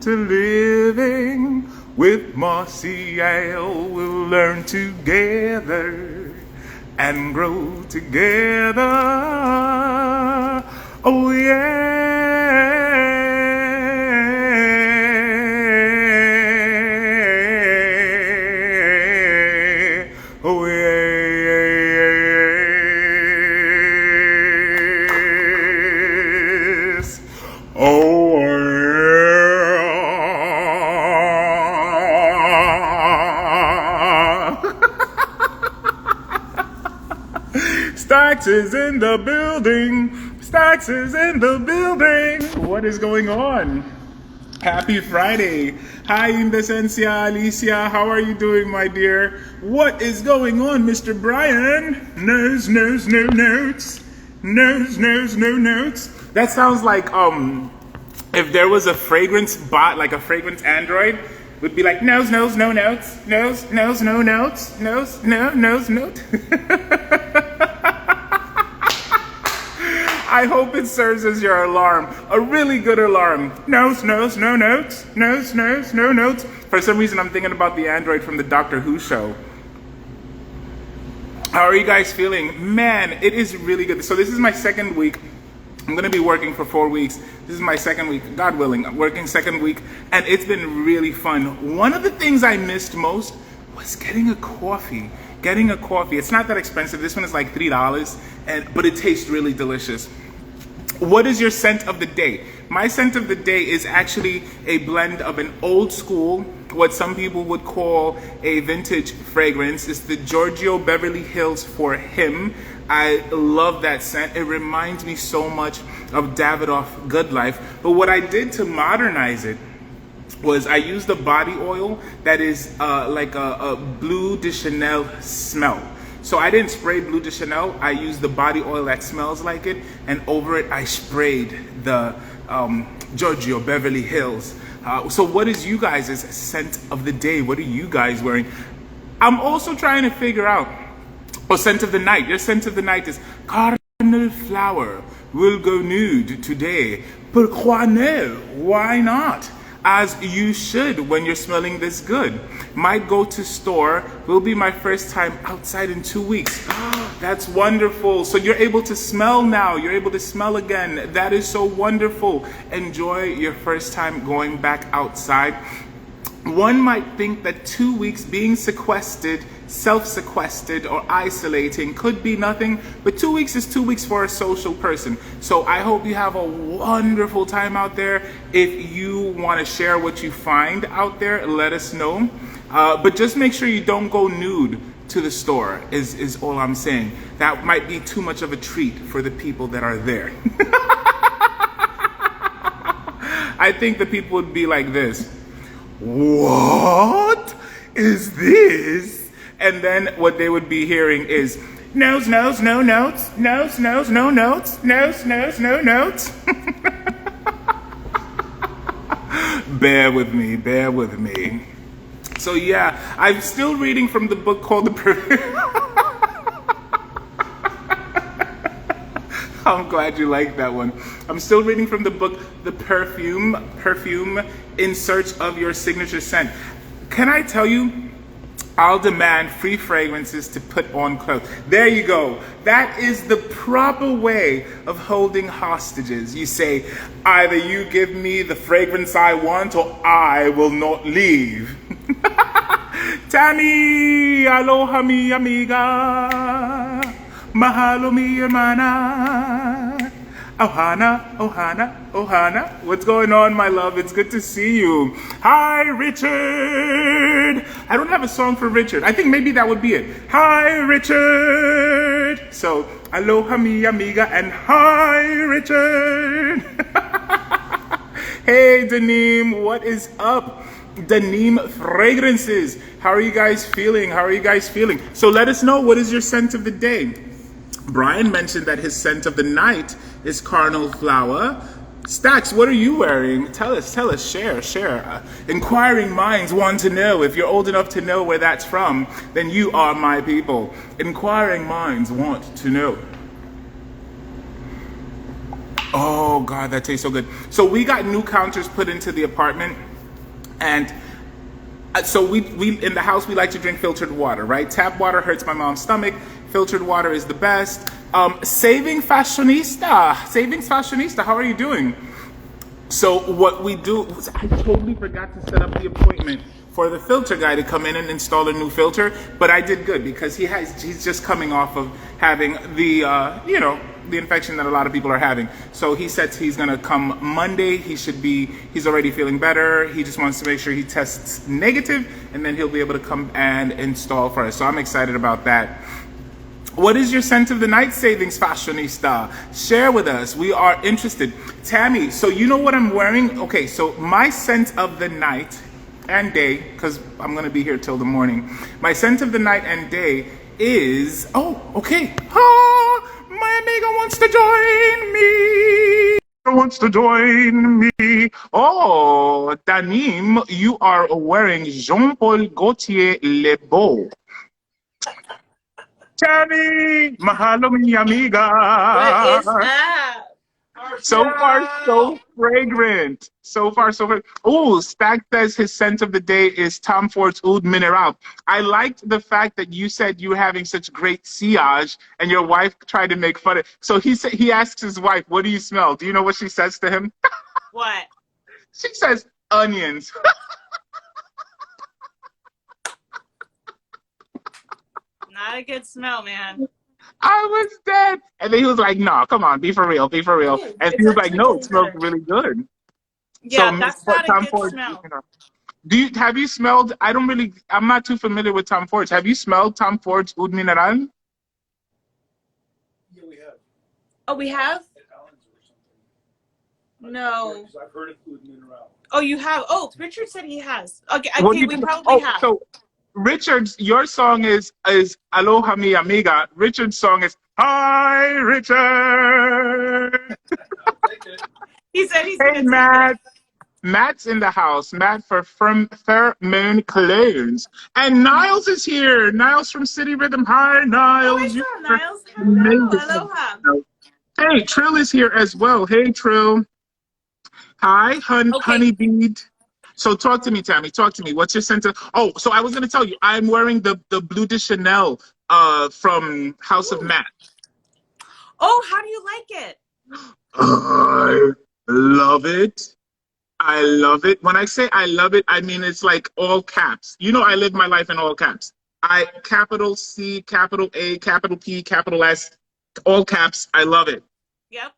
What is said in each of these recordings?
to living. With MARCIAL we'll learn together and grow together. Oh yeah. Oh yes. Oh Stacks is in the building. Stacks is in the building. What is going on? Happy Friday. Hi, Indesencia, Alicia. How are you doing, my dear? What is going on, Mr. Brian? Notes. That sounds like if there was a fragrance bot, like a fragrance android, would be like nose, no notes. I hope it serves as your alarm. A really good alarm. No notes. For some reason, I'm thinking about the android from the Doctor Who show. How are you guys feeling? Man, it is really good. So this is my second week. I'm going to be working for 4 weeks. This is my second week, God willing. I'm working second week, and it's been really fun. One of the things I missed most was getting a coffee. It's not that expensive. This one is like $3, but it tastes really delicious. What is your scent of the day? My scent of the day is actually a blend of an old school, what some people would call a vintage fragrance. It's the Giorgio Beverly Hills For Him. I love that scent. It reminds me so much of Davidoff Good Life. But what I did to modernize it was I used a body oil that is like a Bleu de Chanel smell. So I didn't spray Bleu de Chanel. I used the body oil that smells like it, and over it I sprayed the Giorgio Beverly Hills. So what is you guys' scent of the day? What are you guys wearing? I'm also trying to figure out, scent of the night. Your scent of the night is cardinal flower. Will go nude today. Pourquoi no? Why not? As you should when you're smelling this good. My go-to store will be my first time outside in 2 weeks. That's wonderful. So you're able to smell now. You're able to smell again. That is so wonderful. Enjoy your first time going back outside. One might think that 2 weeks being sequestered, self-sequestered, or isolating could be nothing, but 2 weeks is 2 weeks for a social person. So I hope you have a wonderful time out there. If you want to share what you find out there, let us know. But just make sure you don't go nude to the store, is all I'm saying. That might be too much of a treat for the people that are there. I think the people would be like this. What is this? And then what they would be hearing is no notes. Bear with me. So yeah, I'm still reading from the book called I'm glad you like that one. I'm still reading from the book, The Perfume in Search of Your Signature Scent. Can I tell you, I'll demand free fragrances to put on clothes. There you go. That is the proper way of holding hostages. You say, either you give me the fragrance I want or I will not leave. Tammie, aloha mi amiga. Mahalo mi hermana. Ohana. What's going on, my love? It's good to see you. Hi, Richard. I don't have a song for Richard. I think maybe that would be it. Hi, Richard. So, aloha mi amiga and hi, Richard. Hey, Daneem, what is up? Daneem Fragrances. How are you guys feeling? So let us know, what is your scent of the day? Brian mentioned that his scent of the night is Cardinal Flower. Stacks, what are you wearing? Tell us, share. Inquiring minds want to know. If you're old enough to know where that's from, then you are my people. Inquiring minds want to know. Oh God, that tastes so good. So we got new counters put into the apartment. And so we in the house, we like to drink filtered water, right? Tap water hurts my mom's stomach. Filtered water is the best. Savings Fashionista, how are you doing? So what we do, I totally forgot to set up the appointment for the filter guy to come in and install a new filter, but I did good because he's just coming off of having the the infection that a lot of people are having. So he said he's gonna come Monday. He's already feeling better. He just wants to make sure he tests negative, and then he'll be able to come and install for us. So I'm excited about that. What is your scent of the night, Savings Fashionista? Share with us. We are interested. Tammie, so you know what I'm wearing? Okay, so my scent of the night and day, because I'm going to be here till the morning. My scent of the night and day is, okay. My amiga wants to join me. Oh, Danim, you are wearing Jean-Paul Gaultier Le Beau. Tammie, mahalo mi amiga. What is that? So far, so fragrant. So far, so fragrant. Oh, Stack says his scent of the day is Tom Ford's Oud Mineral. I liked the fact that you said you were having such great sillage, and your wife tried to make fun of it. So he asks his wife, "What do you smell?" Do you know what she says to him? What? She says, "Onions." Not a good smell, man. I was dead. And then he was like, "No, come on, be for real, be for real." And he was like, "No, it smells really good." Yeah, So that's not Tom a good Ford, smell. Have you smelled, I'm not too familiar with Tom Ford's. Have you smelled Tom Ford's Oud Mineral? Yeah, we have. Oh, we have? At Allen's or something. No. I've heard of Oud Mineral. Oh, you have? Oh, Richard said he has. Okay, we probably have. So Richard's, your song is Aloha Mi Amiga. Richard's song is Hi, Richard. He said he's Hey, going to Matt. take it. Matt's in the house. Matt from Fairmoon Clones. And Niles is here. Niles from City Rhythm. Hi, Niles. Oh, I saw Niles. Hello. Aloha. Hey, Trill is here as well. Hey, Trill. Hi, Honeybead. So talk to me, Tammie. Talk to me. What's your scent of... Oh, so I was going to tell you, I'm wearing the Bleu de Chanel from House of Matt. Oh, how do you like it? I love it. I love it. When I say I love it, I mean it's like all caps. You know, I live my life in all caps. Capital C, capital A, capital P, capital S, all caps. I love it. Yep.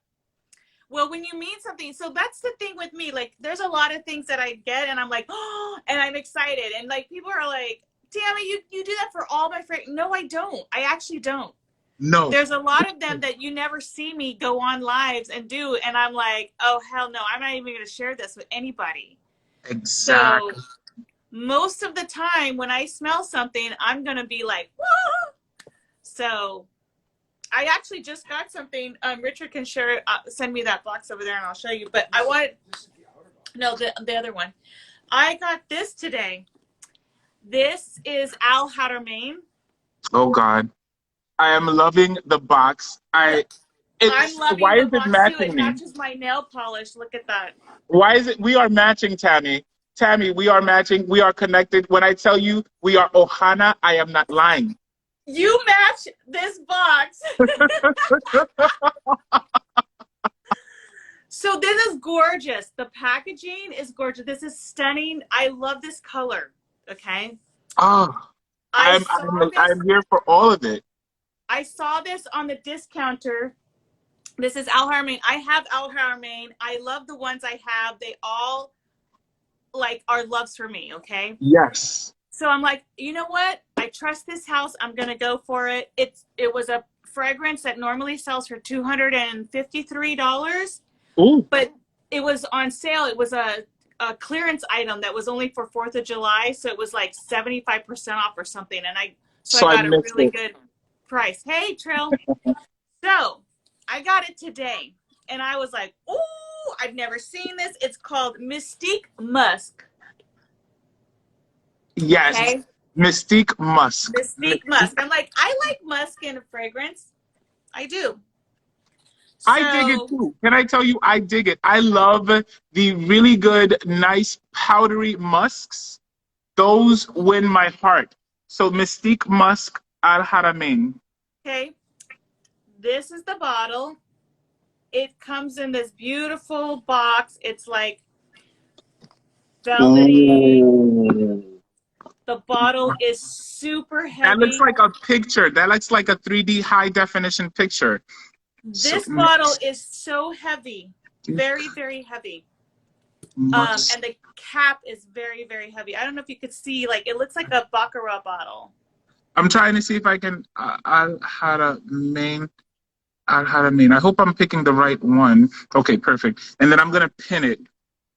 Well, when you mean something, so that's the thing with me. Like, there's a lot of things that I get, and I'm like, oh, and I'm excited. And like, people are like, Tammie, you do that for all my friends. No, I don't. I actually don't. No. There's a lot of them that you never see me go on lives and do, and I'm like, oh, hell no, I'm not even going to share this with anybody. Exactly. So most of the time when I smell something, I'm going to be like, whoa. So I actually just got something. Richard can share it. Send me that box over there and I'll show you. But I want, no, the other one. I got this today. This is Al Haramain. Oh, God. I am loving the box. I'm loving why the is box it matching too. It me? matches my nail polish. Look at that. Why is it? We are matching, Tammie. Tammie, we are matching. We are connected. When I tell you we are Ohana, I am not lying. You match this box. So this is gorgeous. The packaging is gorgeous. This is stunning. I love this color. Okay. Oh, I'm here for all of it. I saw this on the discounter. This is Al Haramain. I have Al Haramain. I love the ones I have. They all like are loves for me. Okay. Yes. So I'm like, you know what? I trust this house. I'm going to go for it. It was a fragrance that normally sells for $253. Ooh. But it was on sale. It was a clearance item that was only for 4th of July. So it was like 75% off or something. And I got a really good price. Hey, Trill. So I got it today. And I was like, ooh, I've never seen this. It's called Mystique Musk. Yes. Okay. Mystique Musk. Mystique Musk. I'm like, I like musk in a fragrance. I do. I dig it So, too. Can I tell you, I dig it. I love the really good, nice, powdery musks. Those win my heart. So Mystique Musk Al Haramain. okay, this is the bottle. It comes in this beautiful box. It's like velvety. Ooh. The bottle is super That looks heavy. like a picture. That looks like a 3D high definition picture. So This bottle is so heavy, very, very heavy. Musk. And the cap is very, very heavy. I don't know if you could see, like, it looks like a Baccarat bottle. I'm trying to see if I can. Al Haramain. Al Haramain. I hope I'm picking the right one. Okay, perfect. And then I'm gonna pin it.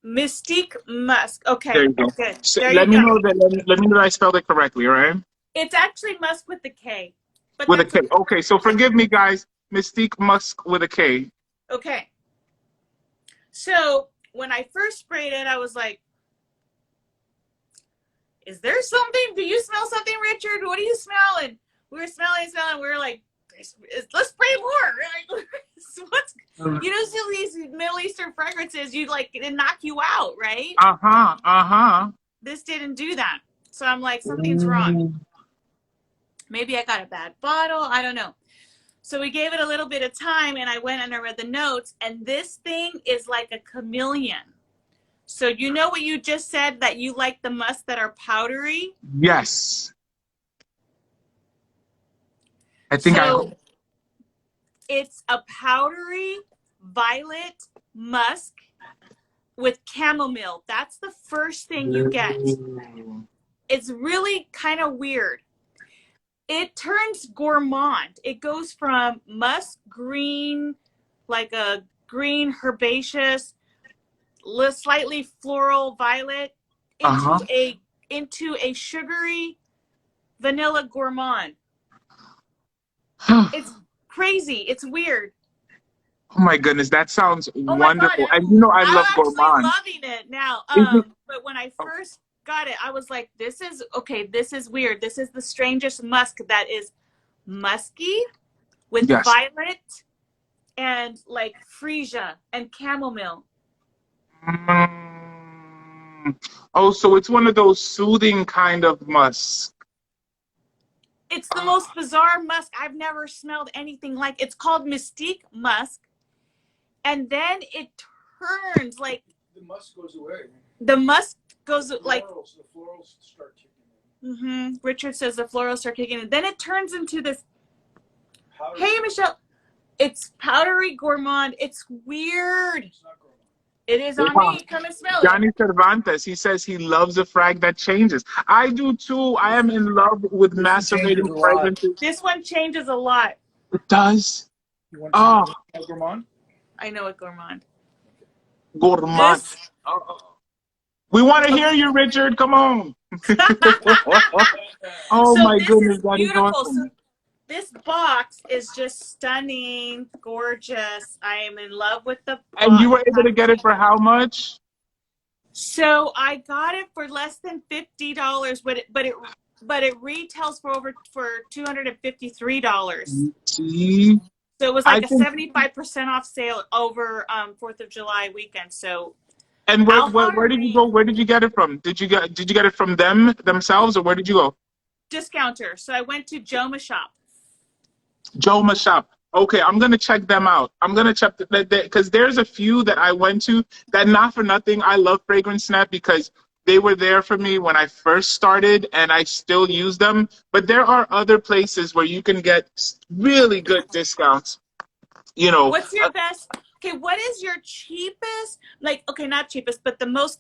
Mystique Musk. There Okay, you go. good. So There let you me go. know that. Let me know that I spelled it correctly. All right. It's actually Musk with the K. But With a that's K. Okay, so forgive me, guys. Mystique Musk with a K. okay. So when I first sprayed it, I was like, is there something? Do you smell something, Richard? What do you smell? And we were smelling. We were like, let's spray more. Like, what's, you know, so these Middle Eastern fragrances, you like, it knock you out, right? This didn't do that. So I'm like, something's wrong. Maybe I got a bad bottle. I don't know. So we gave it a little bit of time, and I went and I read the notes, and this thing is like a chameleon. So you know what you just said, that you like the musks that are powdery? Yes. I think So it's a powdery violet musk with chamomile. That's the first thing you get. It's really kind of weird. It turns gourmand. It goes from musk green, like a green herbaceous, slightly floral violet, into a sugary vanilla gourmand. It's crazy. It's weird. Oh my goodness, that sounds Oh my God. wonderful. And you know I love I'm actually gourmand. loving it now. But when I first got it, I was like, this is weird. This is the strangest musk that is musky with violet and like freesia and chamomile. Oh, so it's one of those soothing kind of musk. It's the most bizarre musk. I've never smelled anything like. It's called Mystique Musk. And then it turns like the musk goes away. The musk goes like The florals start kicking in. Richard says the florals start kicking in. Then it turns into this. Powdery. Hey, Michelle. It's powdery gourmand. It's weird. It's not gourmand. It is on me. Come and smell it. Johnny Cervantes, he says he loves a frag that changes. I do too. I am in love with macerating fragrances. This one changes a lot. It does. You want to gourmand? I know it, gourmand. Gourmand. We want to hear you, Richard. Come on. Oh so my this goodness, is that is beautiful. awesome. So this box is just stunning, gorgeous. I am in love with the box. And you were able to get it for how much? So I got it for less than $50, but it retails for $253. See? So it was like a 75% off sale over 4th of July weekend. So and where did you go? Where did you get it from? Did you get it from themselves, or where did you go? Discounter. So I went to Joma Shop. Joma Shop. Okay, I'm gonna check them out. I'm gonna check because there's a few that I went to that, not for nothing, I love Fragrance Snap because they were there for me when I first started and I still use them. But there are other places where you can get really good discounts. You know. What's your best? Okay, what is your cheapest? Like, okay, not cheapest, but the most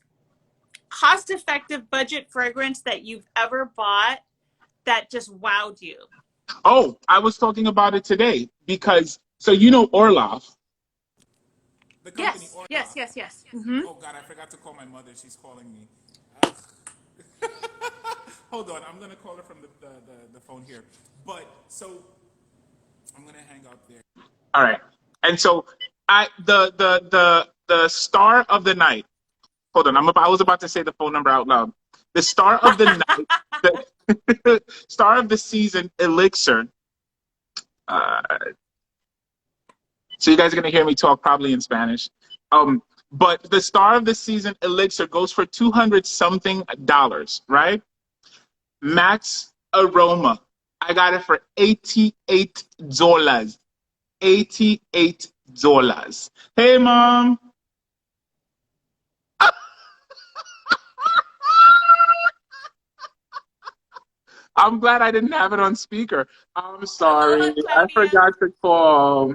cost-effective budget fragrance that you've ever bought that just wowed you? Oh, I was talking about it today because, so you know Orlov. The company Yes, Orlov. yes. Mm-hmm. Oh God, I forgot to call my mother. She's calling me. Hold on, I'm gonna call her from the phone here. But so I'm gonna hang up there. All right, and so the star of the night. Hold on, I was about to say the phone number out loud. The star of the night. The star of the season elixir. So you guys are going to hear me talk probably in Spanish. But the star of the season elixir goes for $200 something, right? Max Aroma. I got it for $88. $88. Hey, Mom. I'm glad I didn't have it on speaker. I'm sorry. I forgot to call.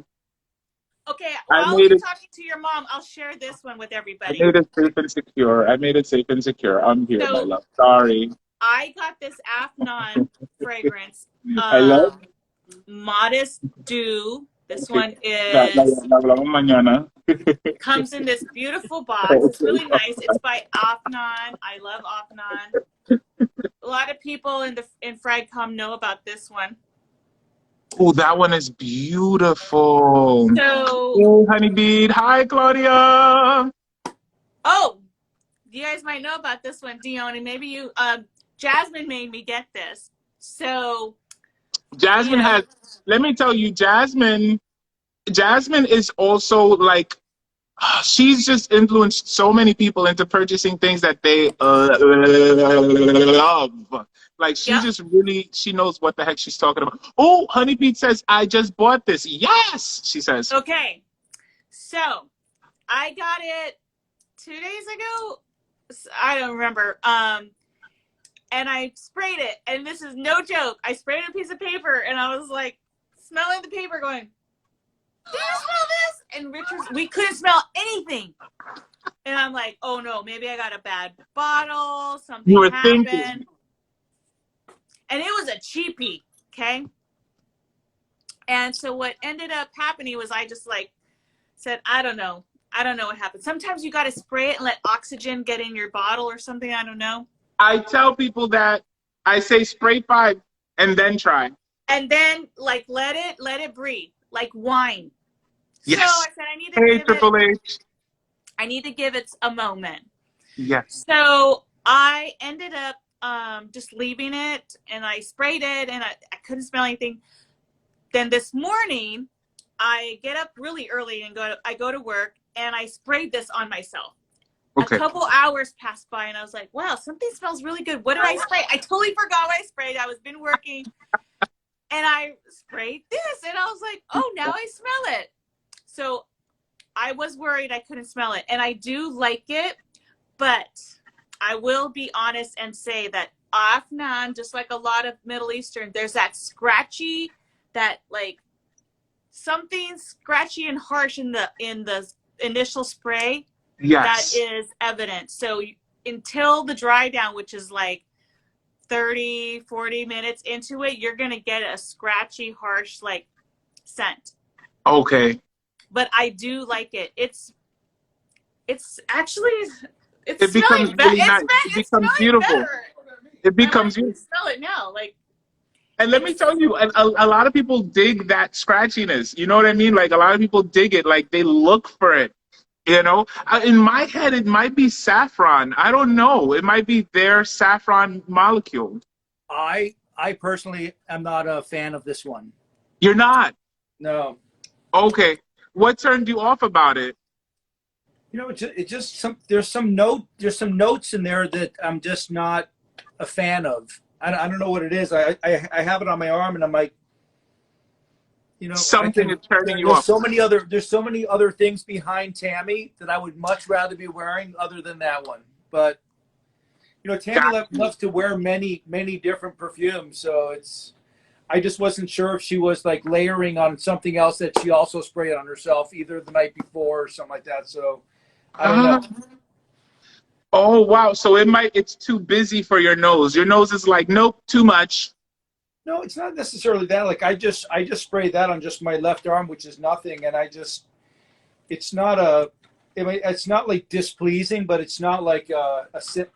Okay, I while made you're it. talking to your mom, I'll share this one with I everybody. made it safe and secure. I made it safe and secure. I'm here, my So love. Sorry. I got this Afnan fragrance. I love. Modest Dew. This Okay. one is Mañana. comes in this beautiful box. It's really nice. It's by Afnan. I love Afnan. A lot of people in Fragcom know about this one. Oh, that one is beautiful. So, oh, Honeybee. Hi, Claudia. oh, you guys might know about this one, Dion, and maybe you. Jasmine made me get this. So, Jasmine has. Let me tell you, Jasmine is also like. She's just influenced so many people into purchasing things that they love. Like she just really, she knows what the heck she's talking about. Oh, Honey Pete says, I just bought this. Yes, she says. Okay. So I got it 2 days ago. I don't remember. And I sprayed it. And this is no joke. I sprayed a piece of paper and I was like smelling the paper going, do you smell this? And we couldn't smell anything. And I'm like, oh no, maybe I got a bad bottle. Something happened. Thinking. And it was a cheapie, okay? And so what ended up happening was I just like said, I don't know what happened. Sometimes you got to spray it and let oxygen get in your bottle or something. I don't know. I tell people that I say spray 5 and then try. And then like let it breathe. Like wine. Yes. So I said I need to give it a moment. Yes. So I ended up just leaving it and I sprayed it and I couldn't smell anything. Then this morning I get up really early and I go to work and I sprayed this on myself. Okay. A couple hours passed by and I was like, wow, something smells really good. What did I spray? I totally forgot what I sprayed. I was been working. And I sprayed this and I was like, oh, now I smell it. So I was worried I couldn't smell it. And I do like it, but I will be honest and say that Afnan, just like a lot of Middle Eastern, there's that scratchy, that like something scratchy and harsh in the initial spray. Yes. That is evident. So until the dry down, which is like 30, 40 minutes into it, you're going to get a scratchy, harsh, like scent. Okay. But I do like it. It's actually, it becomes really nice. It becomes beautiful. Better. It becomes beautiful. Smell it now. Like, and let me tell you, a lot of people dig that scratchiness. You know what I mean? Like a lot of people dig it. Like they look for it. You know, in my head, it might be saffron. I don't know. It might be their saffron molecule. I personally am not a fan of this one. You're not? No. Okay. What turned you off about it? You know, it just there's some notes in there that I'm just not a fan of. I don't know what it is. I have it on my arm and I'm like, you know, something is turning you off. There's so many other things behind Tammie that I would much rather be wearing other than that one. But you know, Tammie loves to wear many different perfumes, so I just wasn't sure if she was like layering on something else that she also sprayed on herself either the night before or something like that. So I don't know. Oh wow! So it's too busy for your nose. Your nose is like, nope, too much. No, it's not necessarily that. Like I just sprayed that on just my left arm, which is nothing, and it's not like displeasing, but it's not like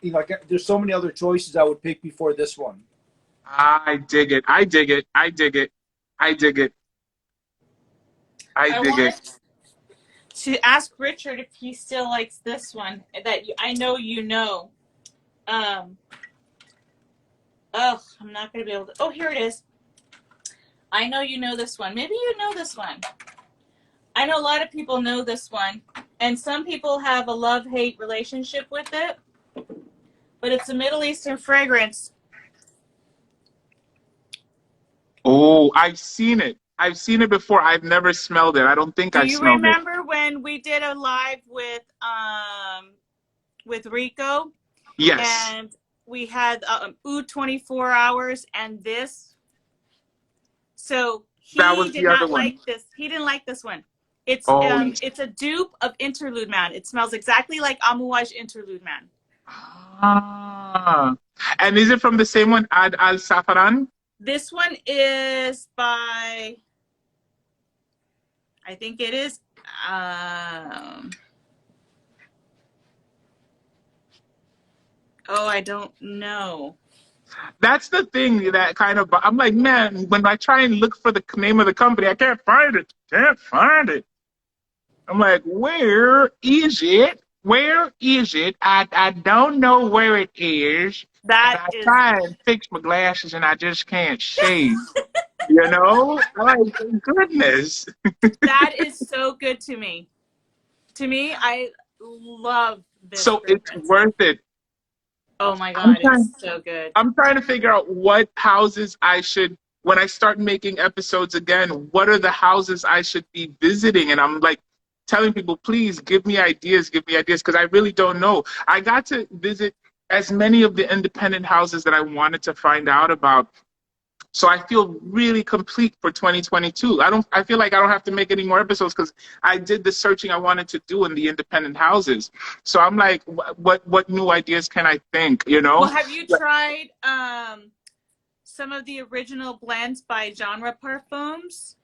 like there's so many other choices I would pick before this one. I dig it. I dig it. I dig it. I dig it. I dig it. To ask Richard if he still likes this one that I know you know. Oh, I'm not going to be able to. Oh, here it is. I know you know this one. Maybe you know this one. I know a lot of people know this one, and some people have a love-hate relationship with it, but it's a Middle Eastern fragrance. Oh, I've seen it. I've seen it before. I've never smelled it. I don't think Do I you smelled it. remember when we did a live with Rico? Yes. And we had Oud 24 hours and this. So That was he did the other not one. like this. He didn't like this one. It's Oh. it's a dupe of Interlude Man. It smells exactly like Amouage Interlude Man. Ah. And is it from the same one, Ad Al Safaran? This one is by, I think it is, oh, I don't know. That's the thing that kind of, I'm like, man, when I try and look for the name of the company, I can't find it. Can't find it. I'm like, where is it? Where is it? I don't know where it is. That And I is, try and fix my glasses and I just can't see. You know? I'm like, goodness. that is so good to me. To me, I love this. So fragrance. it's worth it. Oh my God, it's so good. I'm trying to figure out what houses I should, when I start making episodes again, what are the houses I should be visiting? And I'm like telling people, please give me ideas, because I really don't know. I got to visit as many of the independent houses that I wanted to find out about. So I feel really complete for 2022. I feel like I don't have to make any more episodes because I did the searching I wanted to do in the independent houses. So I'm like, what new ideas can I think, you know? Well, have you tried some of the original blends by Genre Parfums?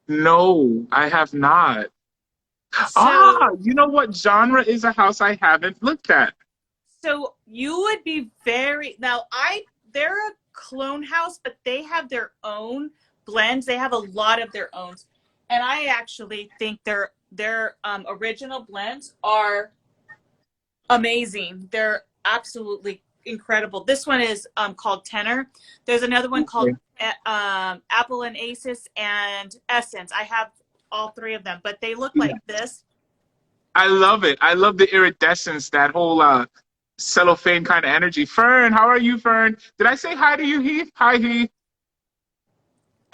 No, I have not. So, You know what genre is a house I haven't looked at? so you would be very, now they're a clone house, but they have their own blends. They have a lot of their own. And I actually think their original blends are amazing. They're absolutely incredible. This one is called Tenor. There's another one called Apple and Aces and Essence. I have all three of them, but they look like this. I love it. I love the iridescence, that whole cellophane kind of energy. Fern, how are you, Fern? Did I say hi to you, Heath? Hi, Heath.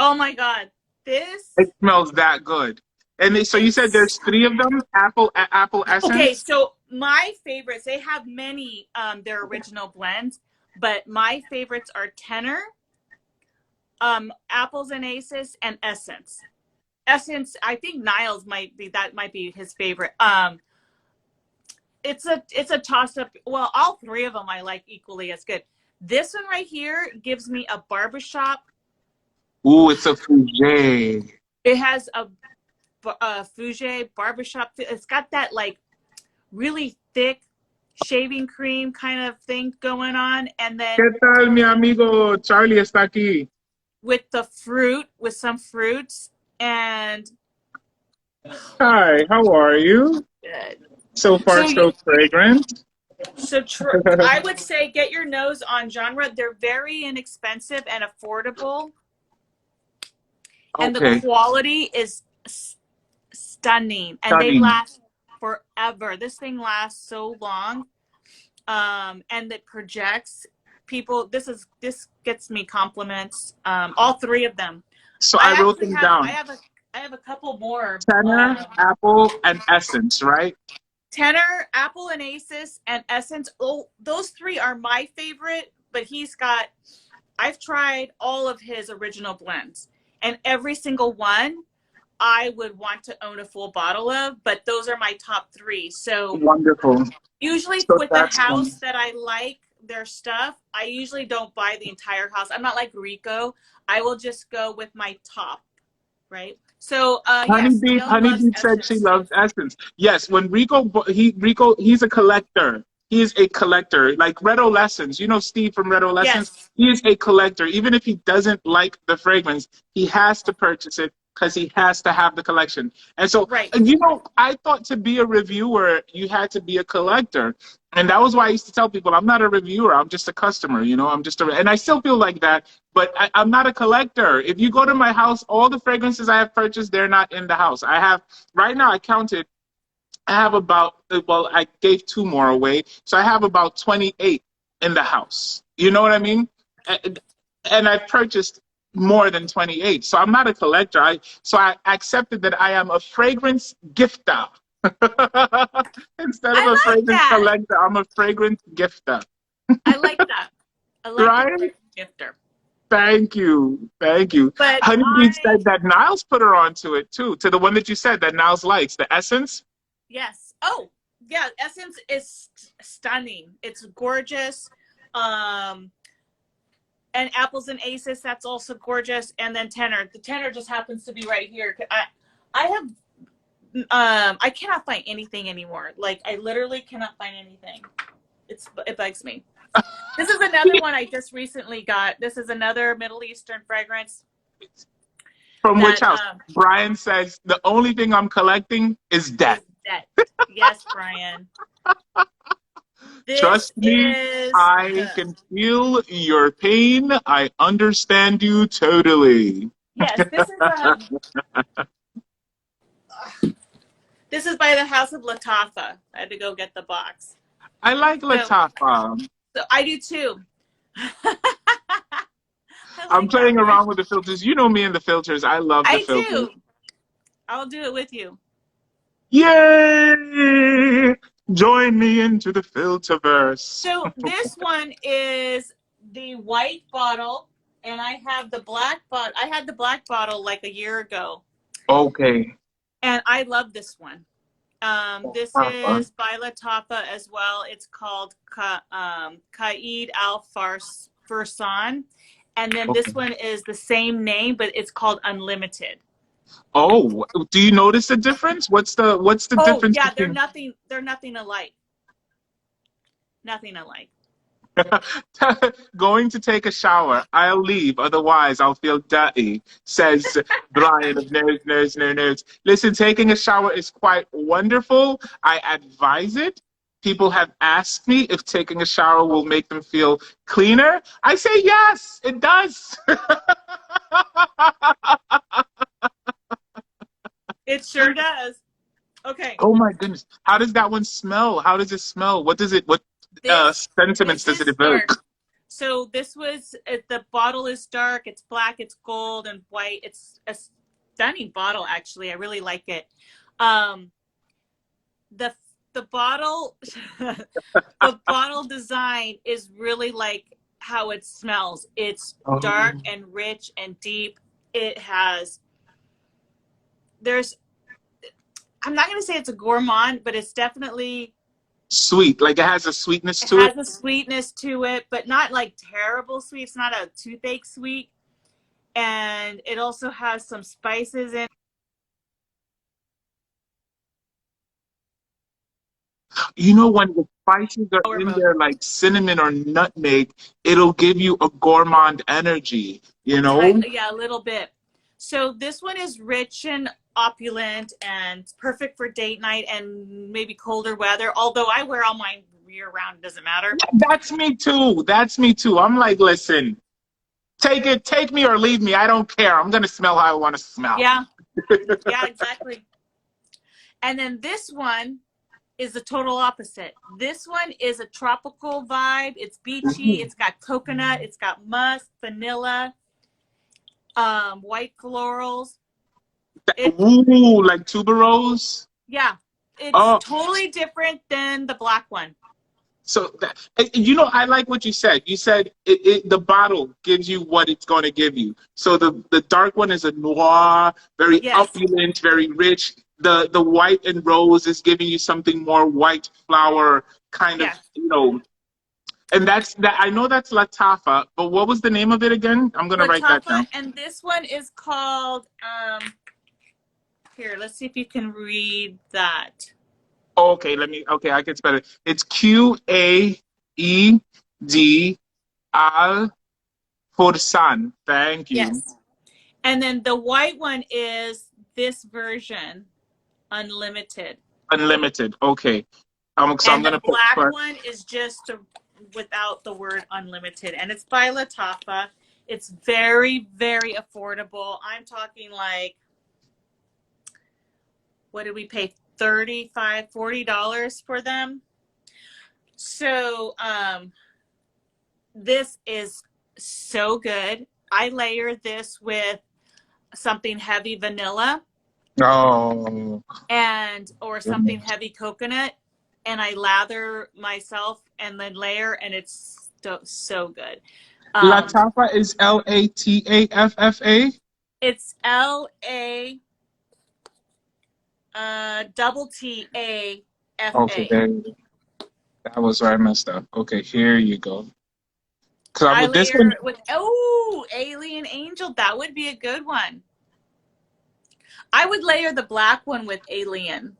Oh my God, this. It smells that good. And so you said there's three of them, Apple Essence? Okay, so my favorites, they have many, their original blends, but my favorites are Tenor, Apples and Aces, and Essence. Essence, I think Niles might be his favorite. It's a toss up. Well, all three of them I like equally as good. This one right here gives me a barbershop. Ooh, it's a Fouget. It has a Fouget barbershop. It's got that like really thick shaving cream kind of thing going on, and then ¿Qué tal, mi amigo Charlie está aquí? with some fruits and. Hi, how are you? Good. So far, so fragrant. So I would say get your nose on Genre. They're very inexpensive and affordable. And the quality is stunning. And they last forever. This thing lasts so long. And it projects people. This gets me compliments. All three of them. So I wrote them down. I have a couple more. Tenor, Apple, and Essence, right? Tenor, Apple and Aces, and Essence. Oh, those three are my favorite, but I've tried all of his original blends, and every single one I would want to own a full bottle of, but those are my top three. So wonderful. Usually with the house that I like their stuff, I usually don't buy the entire house. I'm not like Rico. I will just go with my top, right? So Honeybee said she loves Essence. Yes, when Rico, he's a collector. He is a collector, like Red Olessence. You know Steve from Red Olessence? Yes. He is a collector. Even if he doesn't like the fragrance, he has to purchase it because he has to have the collection. And so, Right. you know, I thought to be a reviewer, you had to be a collector. And that was why I used to tell people, I'm not a reviewer, I'm just a customer, you know, and I still feel like that, but I'm not a collector. If you go to my house, all the fragrances I have purchased, they're not in the house. I have, right now I counted, I have about, well, I gave 2 more away, so I have about 28 in the house. You know what I mean? And I've purchased more than 28. So I'm not a collector. So I accepted that I am a fragrance gifter. Instead of I a like fragrance that. collector, I'm a fragrance gifter. I like that. I like Right? the gifter. Thank you. Thank you. But Honeybee said that Niles put her onto it too, to the one that you said that Niles likes, the Essence. yes. Oh, yeah. Essence is stunning. It's gorgeous. And Apples and Aces, that's also gorgeous. And then Tenor. The Tenor just happens to be right here. I cannot find anything anymore. Like, I literally cannot find anything. It bugs me. This is another one I just recently got. This is another Middle Eastern fragrance. From which house? Brian says, the only thing I'm collecting is death. Yes, Brian. Trust me, I can feel your pain. I understand you totally. Yes, this is by the House of LATTAFA. I had to go get the box. I like LATTAFA. So I do too. I'm playing around with the filters. You know me and the filters. I love the filters. I do. I'll do it with you. Yay! Join me into the filterverse. So this one is the white bottle, and I have the black bottle. I had the black bottle like a year ago. Okay. And I love this one. This is by LATTAFA as well. It's called Qaid Al Farsan. And then this one is the same name, but it's called Unlimited. Oh, do you notice the difference? What's the difference? Yeah, they're nothing alike. Nothing alike. Going to take a shower. I'll leave, otherwise I'll feel dirty, says Brian of Nerds. Listen, taking a shower is quite wonderful. I advise it. People have asked me if taking a shower will make them feel cleaner. I say yes, it does. It sure does. Okay. Oh my goodness. How does that one smell? How does it smell? What sentiments does it evoke? Dark. So this was, the bottle is dark, it's black, it's gold and white. It's a stunning bottle, actually. I really like it. The bottle, the bottle design is really like how it smells. It's dark and rich and deep. It has, I'm not going to say it's a gourmand, but it's definitely sweet. Like it has a sweetness to it. It has a sweetness to it, but not like terrible sweet. It's not a toothache sweet. And it also has some spices in it. You know, when the spices are in there, like cinnamon or nutmeg, it'll give you a gourmand energy, you know? Yeah, a little bit. So this one is rich and opulent and perfect for date night and maybe colder weather. Although I wear all mine year round, it doesn't matter. That's me too. That's me too. I'm like, listen, take me or leave me. I don't care. I'm going to smell how I want to smell. Yeah. Yeah, exactly. And then this one is the total opposite. This one is a tropical vibe. It's beachy. It's got coconut. It's got musk, vanilla, white florals. Ooh, like tuberose? Yeah. It's totally different than the black one. So, you know, I like what you said. You said the bottle gives you what it's going to give you. So the dark one is a noir, very opulent, very rich. The white and rose is giving you something more white flower kind of, you know. And that's that. I know that's LATTAFA, but what was the name of it again? I'm going to write that down. And this one is called, here, let's see if you can read that. Okay, I can spell it. It's Qaid Al Farsan. Thank you. Yes. And then the white one is this version, unlimited. Unlimited. Okay. So I'm And going the to put black one is just without the word unlimited. And it's by LATTAFA. It's very, very affordable. I'm talking like, what did we pay? $35, $40 for them. So this is so good. I layer this with something heavy vanilla Oh. or something heavy coconut, and I lather myself and then layer, and it's so good. LATTAFA is LATAFFA? It's LATTAFA. Okay, there you go. That was where I messed up. Okay, here you go. I With this layer one, with Alien Angel. That would be a good one. I would layer the black one with Alien.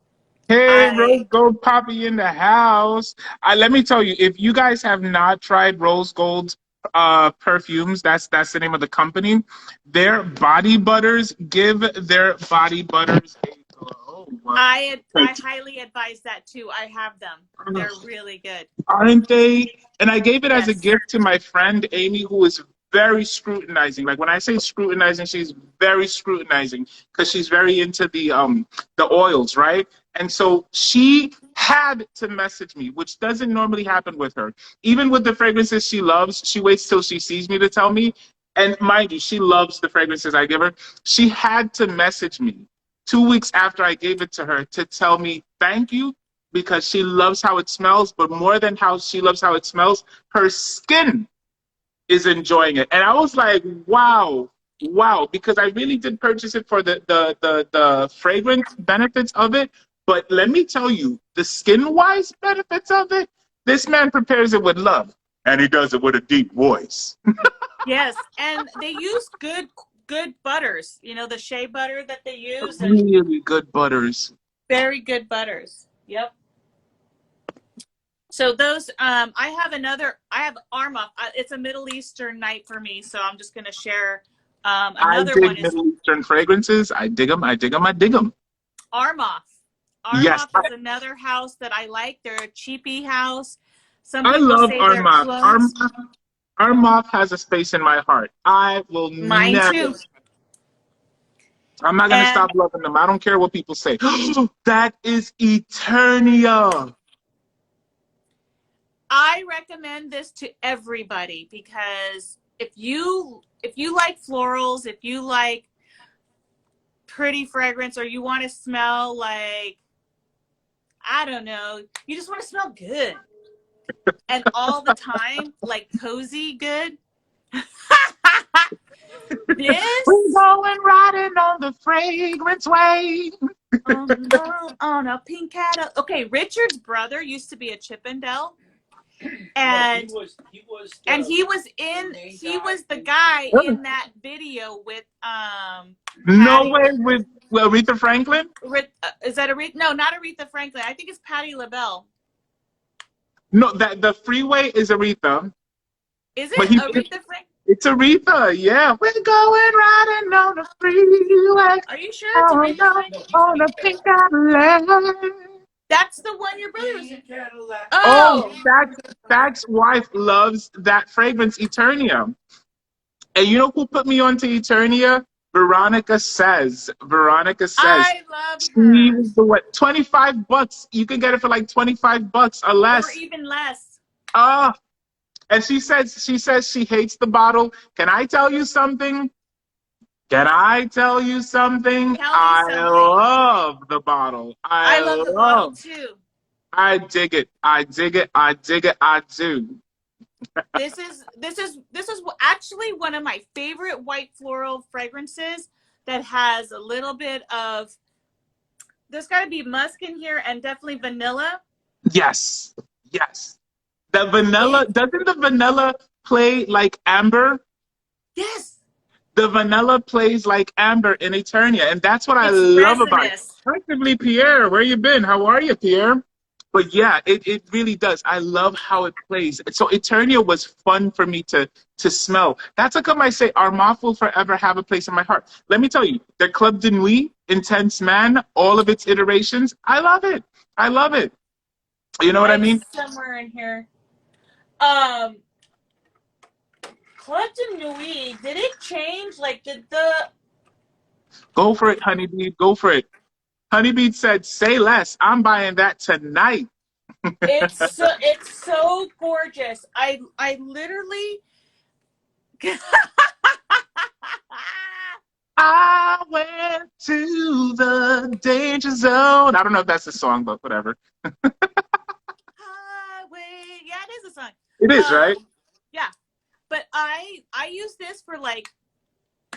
hey, Rose Gold Poppy in the house. Let me tell you, if you guys have not tried Rose Gold perfumes, that's the name of the company. Their body butters, give their body butters a go. I highly advise that too. I have them. They're really good. Aren't they? And I gave it as a Yes. gift to my friend Amy, who is very scrutinizing. Like when I say scrutinizing, she's very scrutinizing because she's very into the oils, right? And so she had to message me, which doesn't normally happen with her. Even with the fragrances she loves, she waits till she sees me to tell me. And mind you, she loves the fragrances I give her. She had to message me 2 weeks after I gave it to her to tell me thank you, because she loves how it smells, but more than how she loves how it smells, her skin is enjoying it. And I was like, wow, because I really did purchase it for the fragrance benefits of it. But let me tell you, the skin-wise benefits of it, this man prepares it with love. And he does it with a deep voice. Yes, and they use good butters. You know, the shea butter that they use. Really good butters. Very good butters. Yep. So those, I have Arma. It's a Middle Eastern night for me, so I'm just going to share another one. I dig Middle Eastern fragrances. I dig them. Armoff. Yes. Armoff is another house that I like. They're a cheapy house. Some I people love say they're Armoff. clones. Armoff has a space in my heart. I will Mine never. too. I'm not going to stop loving them. I don't care what people say. That is Eternia. I recommend this to everybody because if you like florals, if you like pretty fragrance, or you want to smell like, I don't know, you just want to smell good and all the time, like cozy good. This We're going riding on the fragrance wave. on a pink cat. Okay, Richard's brother used to be a Chippendale. And he was the guy in that video with No way, with Aretha Franklin? is that Aretha? No, not Aretha Franklin. I think it's Patti LaBelle. No, the Freeway is Aretha. Is it Aretha Franklin? It's Aretha, yeah. We're going riding on the freeway. Are you sure it's Aretha Franklin? On a pink Cadillac. That's the one your brother was in. Oh, Zach's wife loves that fragrance, Eternia. And you know who put me onto Eternia? Veronica says. I love her. She was the what? $25. You can get it for like $25 or less. Or even less. And she says she hates the bottle. Can I tell you something? I love the bottle. I love the bottle too. I dig it. I do. This is actually one of my favorite white floral fragrances that has a little bit of, there's got to be musk in here and definitely vanilla. Yes. The vanilla, doesn't the vanilla play like amber? Yes. The vanilla plays like amber in Eternia, and that's what I love about it. Effectively, Pierre, where you been? How are you, Pierre? But yeah, it really does. I love how it plays. So Eternia was fun for me to smell. That's how come I say Armaf will forever have a place in my heart. Let me tell you, the Club de Nuit, Intense Man, all of its iterations, I love it. I love it. You know what I mean? Somewhere in here. Club de Nuit, did it change? Like, did the... Go for it, Honeybee. Go for it. Honeybee said, say less. I'm buying that tonight. It's so gorgeous. I literally... I went to the danger zone. I don't know if that's a song, but whatever. Highway. Yeah, it is a song. It is, right? Yeah. But I use this for like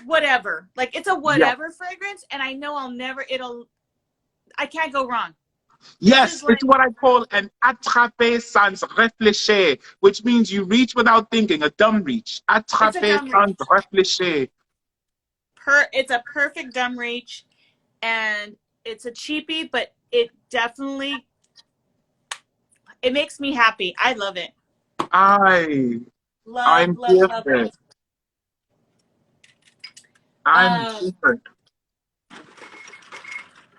whatever. Like it's a whatever fragrance, and I know I can't go wrong. Yes, it's what I call an attraper sans réfléchir, which means you reach without thinking, a dumb reach. Attraper sans réfléchir. It's a perfect dumb reach, and it's a cheapie, but it definitely, it makes me happy. I love it. I'm different. I'm different.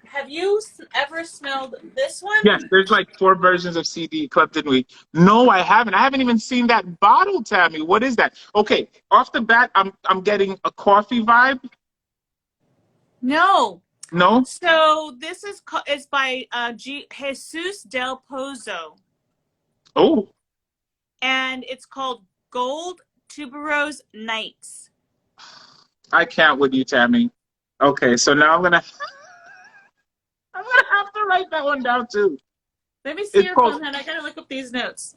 Have you ever smelled this one? Yes, there's like 4 versions of CD Club de Nuit. No, I haven't. I haven't even seen that bottle, Tammie. What is that? Okay, off the bat, I'm getting a coffee vibe. No. No? So this is it's by Jesus del Pozo. Oh. And it's called Gold Tuberose Nights. I can't with you, Tammie. Okay, so now I'm gonna have to write that one down too. Let me see your phone, hon. I gotta look up these notes.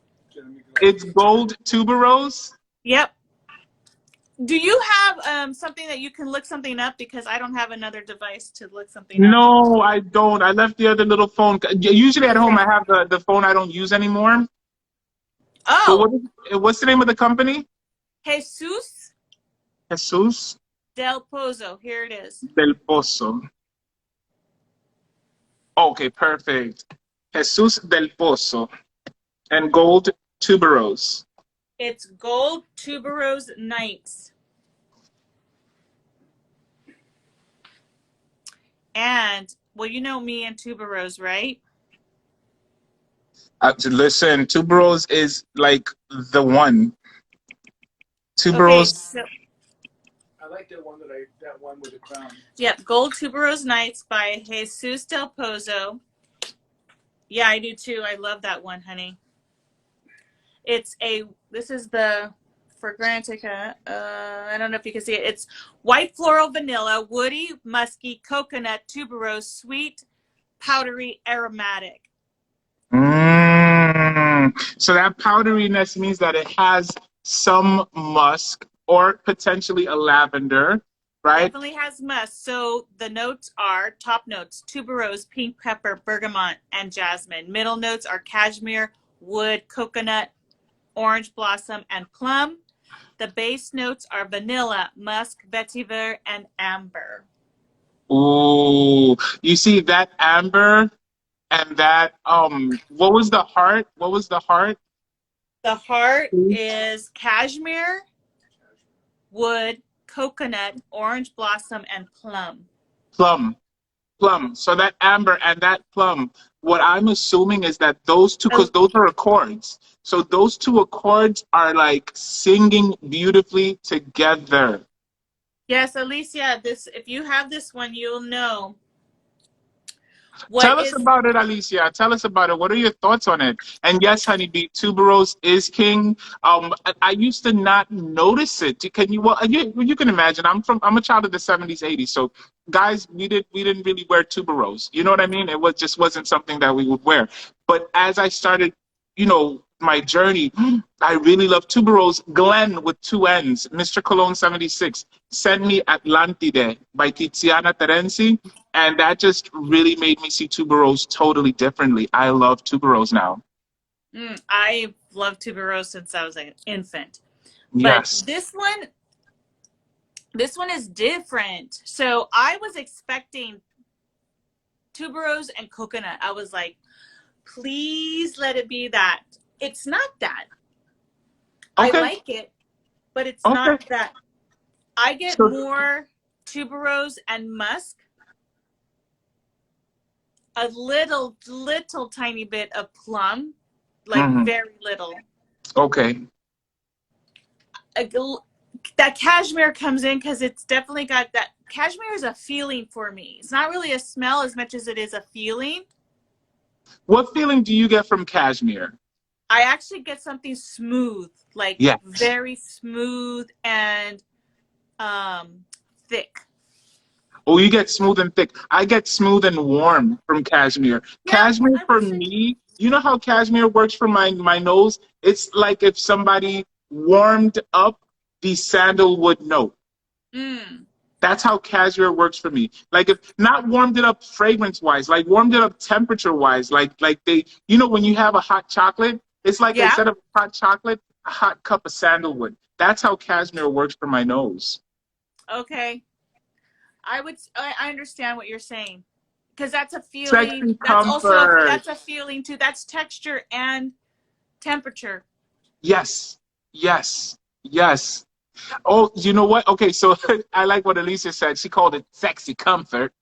It's Gold Tuberose? Yep. Do you have something that you can look something up? Because I don't have another device to look something up. No, I don't. I left the other little phone. Usually at home I have the phone I don't use anymore. Oh. But what's the name of the company? Jesus del Pozo. Here it is. Del Pozo. Okay, perfect. Jesus del Pozo. And Gold Tuberose. It's Gold Tuberose Nights. And, well, you know me and tuberose, right? Listen, tuberose is like the one. Tuberose. Okay, so, I like that one with the crown. Yep, Gold Tuberose Nights by Jesus del Pozo. Yeah, I do too. I love that one, honey. This is the Fragrantica. I don't know if you can see it. It's white floral vanilla, woody, musky, coconut, tuberose, sweet, powdery, aromatic. So that powderiness means that it has some musk or potentially a lavender, right? Definitely has musk. So the notes are, top notes, tuberose, pink pepper, bergamot, and jasmine. Middle notes are cashmere, wood, coconut, orange blossom, and plum. The base notes are vanilla, musk, vetiver, and amber. Ooh, you see that amber and that, what was the heart? What was the heart? The heart is cashmere, wood, coconut, orange blossom, and plum. Plum. So that amber and that plum, what I'm assuming is that those two, because those are accords. So those two accords are like singing beautifully together. Yes, Alicia, if you have this one, you'll know. Tell us about it, Alicia. Tell us about it. What are your thoughts on it? And yes, honeybee, tuberose is king. I used to not notice it. Can you? Well, you can imagine. I'm a child of the 70s, 80s. So guys, we didn't really wear tuberose. You know what I mean? It just wasn't something that we would wear. But as I started, my journey, I really love tuberose. Glenn with 2 N's, Mr. Cologne 76, sent me Atlantide by Tiziana Terenzi, and that just really made me see tuberose totally differently. I love tuberose now. I love tuberose since I was an infant. Yes. But this one is different. So I was expecting tuberose and coconut. I was like, Please let it be that. It's not that. Okay. I like it, but it's Okay. not that. I get So- more tuberose and musk, a little tiny bit of plum, like very little. Okay. That cashmere comes in because it's definitely got that. Cashmere is a feeling for me. It's not really a smell as much as it is a feeling. What feeling do you get from cashmere? I actually get something smooth, like Yes. very smooth and thick. Oh, you get smooth and thick. I get smooth and warm from cashmere. Yeah, Cashmere I for would say- me, you know how cashmere works for my nose? It's like if somebody warmed up the sandalwood note. Mm. That's how cashmere works for me. Like if not warmed it up fragrance wise, like warmed it up temperature wise, like they, you know, when you have a hot chocolate, it's like Yeah. instead of hot chocolate, a hot cup of sandalwood. That's how cashmere works for my nose. Okay. I understand what you're saying, because that's a feeling. Sexy That's also comfort. that's a feeling too. That's texture and temperature. Yes, yes, yes. Oh, you know what? Okay, so I like what Alicia said. She called it sexy comfort.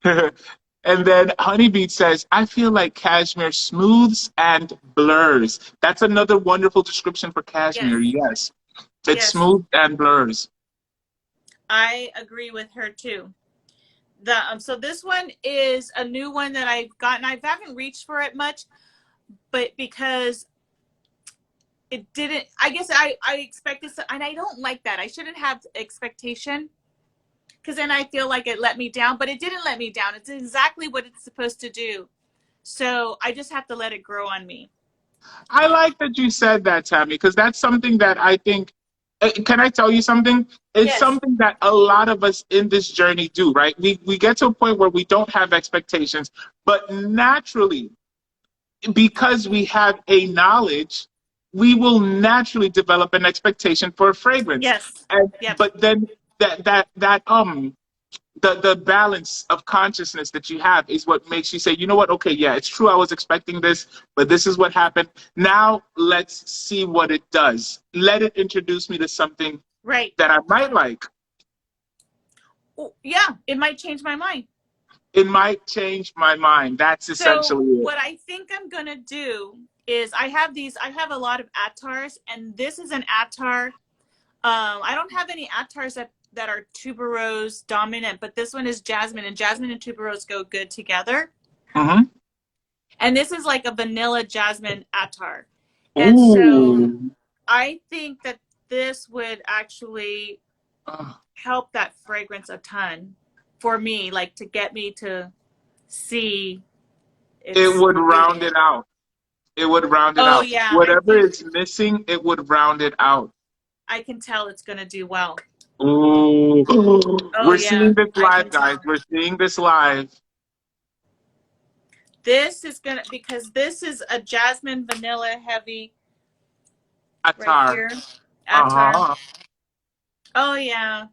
And then Honeybeat says, I feel like cashmere smooths and blurs. That's another wonderful description for cashmere. Yes. It Yes. smooths and blurs. I agree with her too. So this one is a new one that I've gotten. I haven't reached for it much, but because it didn't, I guess I expected, and I don't like that. I shouldn't have expectation, because then I feel like it let me down, but it didn't let me down. It's exactly what it's supposed to do. So I just have to let it grow on me. I like that you said that, Tammie, because that's something that I think, can I tell you something? It's Yes. something that a lot of us in this journey do, right? We get to a point where we don't have expectations, but naturally, because we have a knowledge, we will naturally develop an expectation for a fragrance. Yes. And, Yep. But then the balance of consciousness that you have is what makes you say, you know what, okay, yeah, it's true, I was expecting this, but this is what happened. Now let's see what it does. Let it introduce me to something Right. that I might like. Oh, yeah, it might change my mind. It might change my mind. That's essentially So it. what I think I'm gonna do is I have a lot of attars, and this is an attar. I don't have any attars that are tuberose dominant, but this one is jasmine, and jasmine and tuberose go good together. Mm-hmm. And this is like a vanilla jasmine attar. And so I think that this would actually help that fragrance a ton for me, like to get me to see. It would round it out. It would round it Oh, out. yeah, Whatever is missing, it would round it out. I can tell it's going to do well. Ooh. We're yeah, seeing this I live, can tell. guys. We're seeing this live. This is going to, because this is a jasmine vanilla heavy right Attar. here. Attar. Uh-huh. Oh, yeah.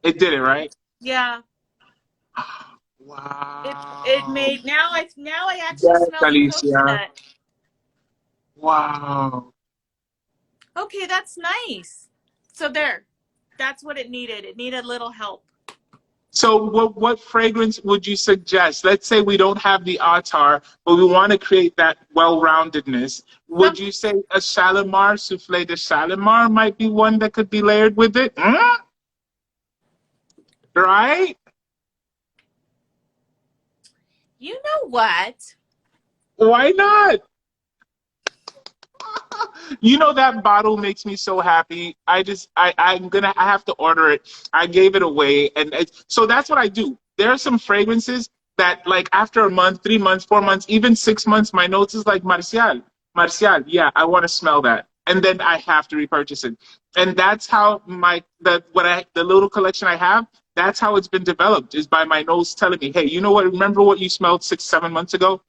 It did it, right? Yeah. Wow. It made, now I actually Yes, smell the Alicia. coconut. Wow. Okay, that's nice. So there, that's what it needed. It needed a little help. So what fragrance would you suggest? Let's say we don't have the attar, but we want to create that well-roundedness. Would you say a Shalimar, Soufflé de Shalimar might be one that could be layered with it? Right? You know what? Why not? You know, that bottle makes me so happy. I have to order it. I gave it away. So that's what I do. There are some fragrances that, like, after a month, 3 months, 4 months, even 6 months, my notes is like, Marcial, yeah, I want to smell that. And then I have to repurchase it. And that's how the little collection I have, that's how it's been developed, is by my nose telling me, hey, you know what? Remember what you smelled 6, 7 months ago?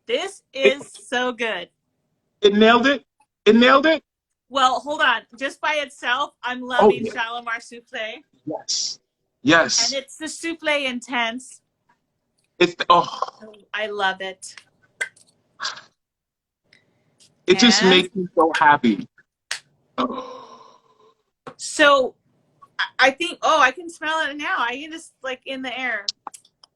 This is so good. It nailed it. It nailed it. Well, hold on. Just by itself, I'm loving Shalimar Soufflé. Yes. Yes. And it's the Soufflé Intense. It's oh, I love it. it just And makes me so happy. Oh. so I think, oh, I can smell it now. I can just like in the air.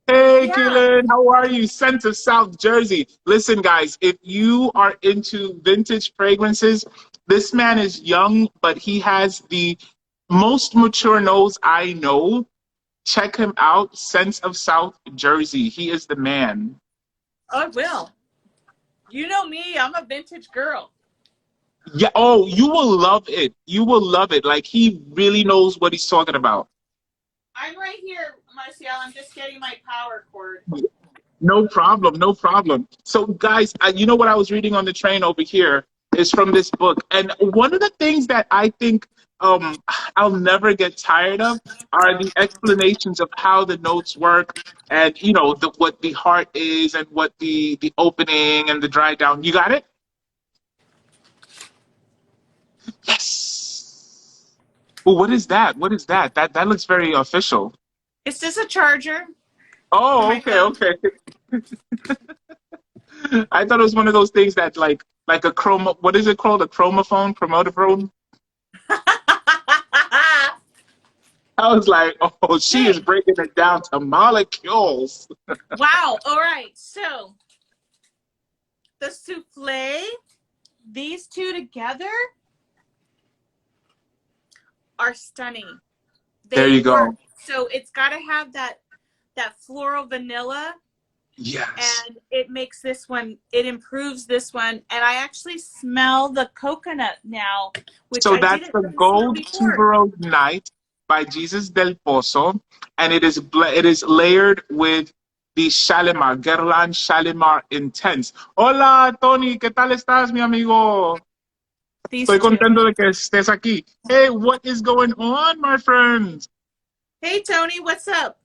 Hey, Yeah. Keelan, how are you? Scent of South Jersey. Listen, guys, if you are into vintage fragrances, this man is young, but he has the most mature nose I know. Check him out, Scent of South Jersey. He is the man. Oh, I will. You know me, I'm a vintage girl. Yeah, oh, you will love it. You will love it. Like, he really knows what he's talking about. I'm right here, Marcial. I'm just getting my power cord. No problem, no problem. So, guys, you know what I was reading on the train over here is from this book, and one of the things that I think I'll never get tired of are the explanations of how the notes work, and you know what the heart is, and what the opening and the dry down. You got it? Yes. Well, what is that? What is that? That looks very official. It's just a charger for Oh, my okay, phone. okay. I thought it was one of those things that like a chroma. What is it called? A chromophone, chromophone. I was like, oh, she is Okay. breaking it down to molecules. Wow. All right. So the souffle, these two together are stunning. There They you work. go. So it's got to have that floral vanilla, Yes. and it makes this one, it improves this one. And I actually smell the coconut now, which So I that's didn't the really smell Gold before. Tuberose Night by Jesus del Pozo, and it is layered with the Shalimar, Guerlain Shalimar Intense. Hola, Tony, ¿qué tal estás, mi amigo? These Estoy two. contento de que estés aquí. Hey, what is going on, my friends? Hey, Tony, what's up?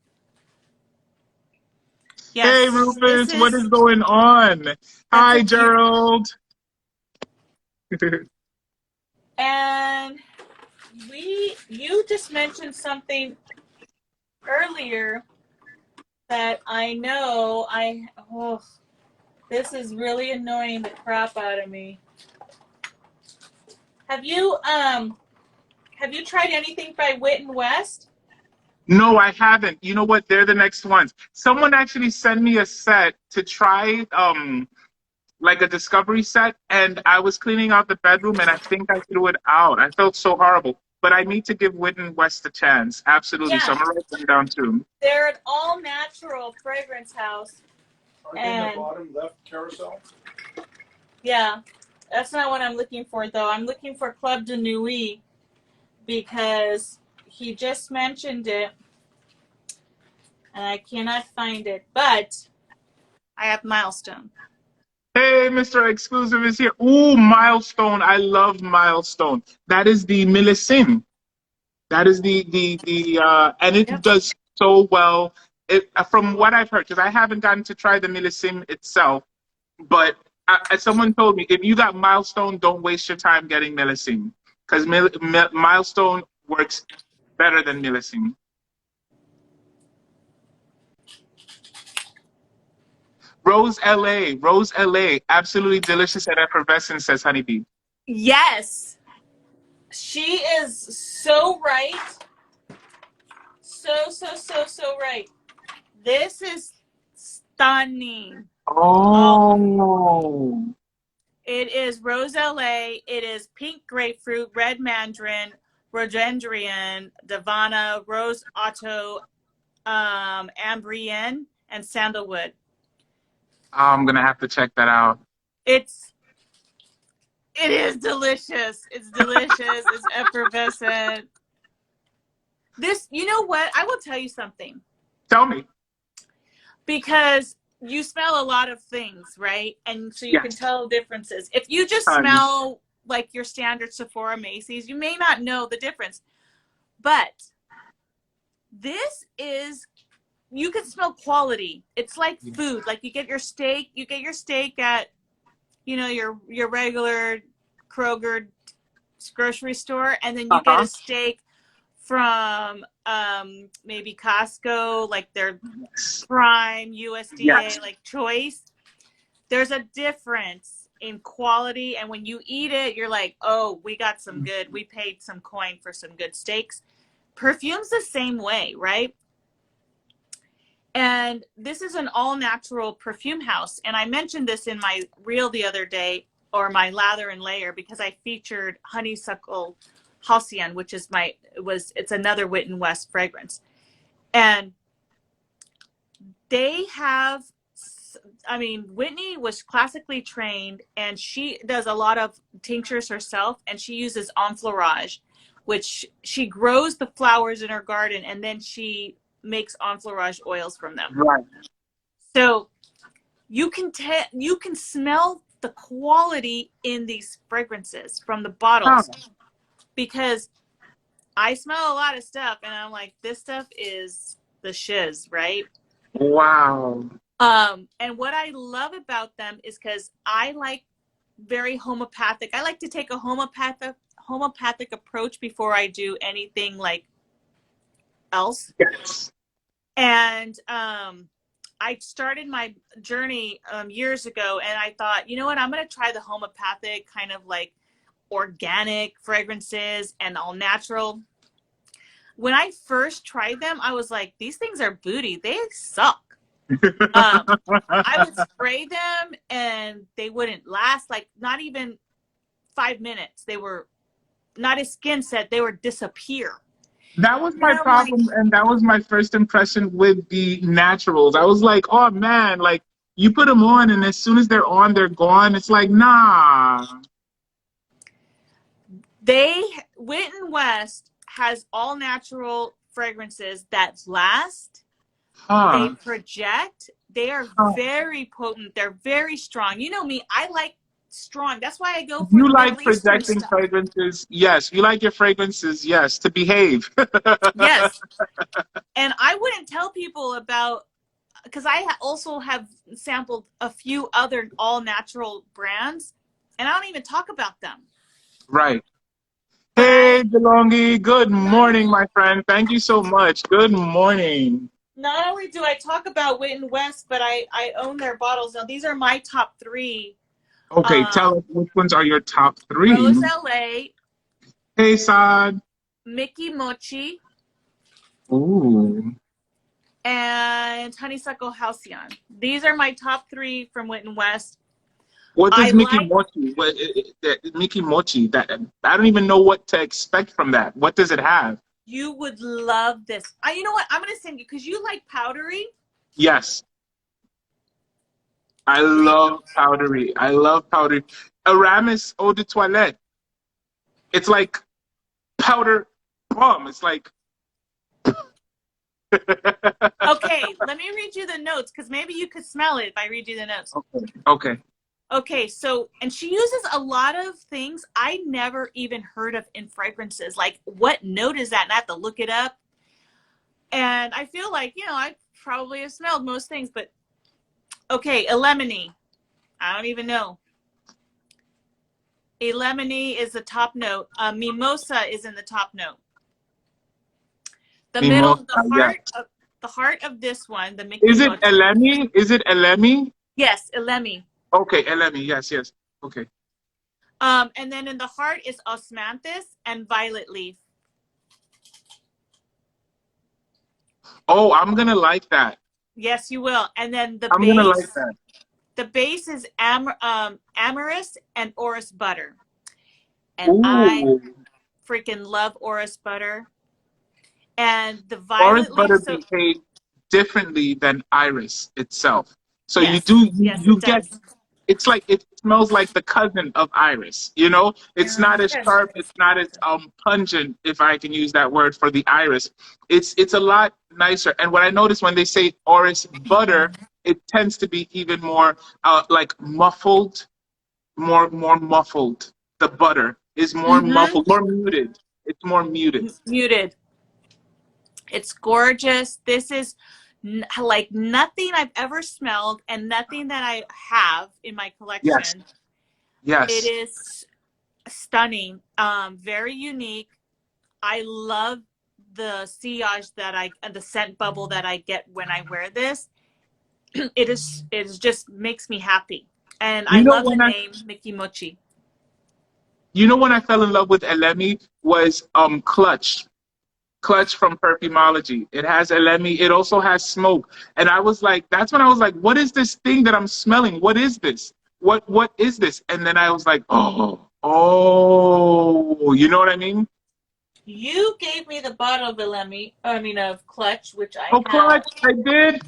Hey, Yes, this Rufus, what is is, going on? that's a Hi, beautiful. Gerald. And you just mentioned something earlier that I know this is really annoying the crap out of me. Have you tried anything by Wit and West? No, I haven't. You know what? They're the next ones. Someone actually sent me a set to try, like a discovery set, and I was cleaning out the bedroom, and I think I threw it out. I felt so horrible. But I need to give Wit and West a chance. Absolutely. So Yeah, I'm gonna write them down too. they're an all natural fragrance house. Are they in the And bottom left carousel? yeah, that's not what I'm looking for though. I'm looking for Club de Nuit because he just mentioned it and I cannot find it. But I have Milestone. Hey, Mr. Exclusive is here. Ooh, Milestone. I love Milestone. That is the Millicin. That is and it Yep. does so well. From what I've heard, because I haven't gotten to try the Millicin itself, but someone told me if you got Milestone, don't waste your time getting Millicin, because Milestone works better than Millicin. Rose LA, absolutely delicious and effervescent, says Honeybee. Yes, she is so right. So right. This is stunning. Oh. It is Rose LA. It is pink grapefruit, red mandarin, rhododendron, Davana, rose otto, ambrienne, and sandalwood. I'm gonna have to check that out. It is delicious. It's delicious. It's effervescent. This, you know what? I will tell you something. Tell me. Because you smell a lot of things, right? And so you can Yes. tell differences. If you just smell like your standard Sephora Macy's, you may not know the difference. But this is, you can smell quality. It's like food. Like you get your steak at, you know, your regular Kroger grocery store, and then you get a steak from maybe Costco, like their Yes. Prime, USDA, Yes. like Choice, there's a difference in quality. And when you eat it, you're like, oh, we got some good, we paid some coin for some good steaks. Perfume's the same way, right? And this is an all-natural perfume house. And I mentioned this in my reel the other day, or my lather and layer, because I featured Honeysuckle Halcyon, which is it's another Wit and West fragrance. And they have, I mean, Whitney was classically trained, and she does a lot of tinctures herself, and she uses enfleurage, which she grows the flowers in her garden, and then she makes enfleurage oils from them. Right. So you can smell the quality in these fragrances from the bottles, because I smell a lot of stuff, and I'm like, this stuff is the shiz, right? Wow. And what I love about them is because I like very homeopathic. I like to take a homeopathic approach before I do anything like else. Yes. And I started my journey years ago, and I thought, you know what, I'm going to try the homeopathic kind of like organic fragrances and all natural. When I first tried them, I was like, these things are booty. They suck. I would spray them and they wouldn't last, like not even 5 minutes. They were not as skin set, they would disappear. That was my problem, and that was my first impression with the naturals. I was like, oh man, like you put them on and as soon as they're on, they're gone. It's like, nah. Wit and West has all natural fragrances that last. They project. They are very potent. They're very strong. You know me, I like strong. That's why I go for You like Middle Eastern projecting stuff. fragrances. Yes. You like your fragrances, yes, to behave. Yes. And I wouldn't tell people about, because I also have sampled a few other all-natural brands, and I don't even talk about them. Right. Hey, DeLonghi. Good morning, my friend. Thank you so much. Good morning. Not only do I talk about Wit and West, but I own their bottles. Now, these are my top 3. Okay, tell us which ones are your top 3. Rose LA. Hey, Saad. Mickey Mochi. Ooh. And Honeysuckle Halcyon. These are my top 3 from Wit and West. What does Mickey Mochi? Mickey Mochi. That I don't even know what to expect from that. What does it have? You would love this. You know what? I'm going to send you, because you like powdery. Yes. I love powdery. I love powdery. Aramis eau de toilette. It's like powder bomb. It's like. Okay, let me read you the notes, because maybe you could smell it if I read you the notes. Okay. Okay, so, and she uses a lot of things I never even heard of in fragrances. Like, what note is that? And I have to look it up. And I feel like, you know, I probably have smelled most things, but okay, alemone. I don't even know. Alemone is the top note. Mimosa is in the top note. The Mimosa, the heart of this one, the Mickey Is it Mochi. Elemi? Is it Elemi? Yes, Elemi. Okay, Elemi. Yes. Okay. And then in the heart is osmanthus and violet leaf. Oh, I'm gonna like that. Yes, you will. And then I'm gonna like that. The base is amorous and orris butter. And Ooh. I freaking love orris butter. And the Orris violet butter leaf. behaves differently than iris itself. So yes, you get. It's like it smells like the cousin of iris. You know, it's not as sharp. It's not as pungent, if I can use that word for the iris. It's a lot nicer. And what I notice when they say orris butter, it tends to be even more like muffled, more muffled. The butter is more muffled, more muted. It's more muted. Muted. It's gorgeous. This is like nothing I've ever smelled, and nothing that I have in my collection. Yes. It is stunning. Very unique. I love the sillage the scent bubble that I get when I wear this. It just makes me happy. And I You know love the when name Mickey Mochi. you know when I fell in love with Elemi was Clutch. Clutch from Perfumology. It has Elemi. It also has smoke. And I was like, that's when I was like, what is this thing that I'm smelling? What is this? What is this? And then I was like, oh, you know what I mean? You gave me the bottle of Clutch, which I Oh, have. Clutch, I did.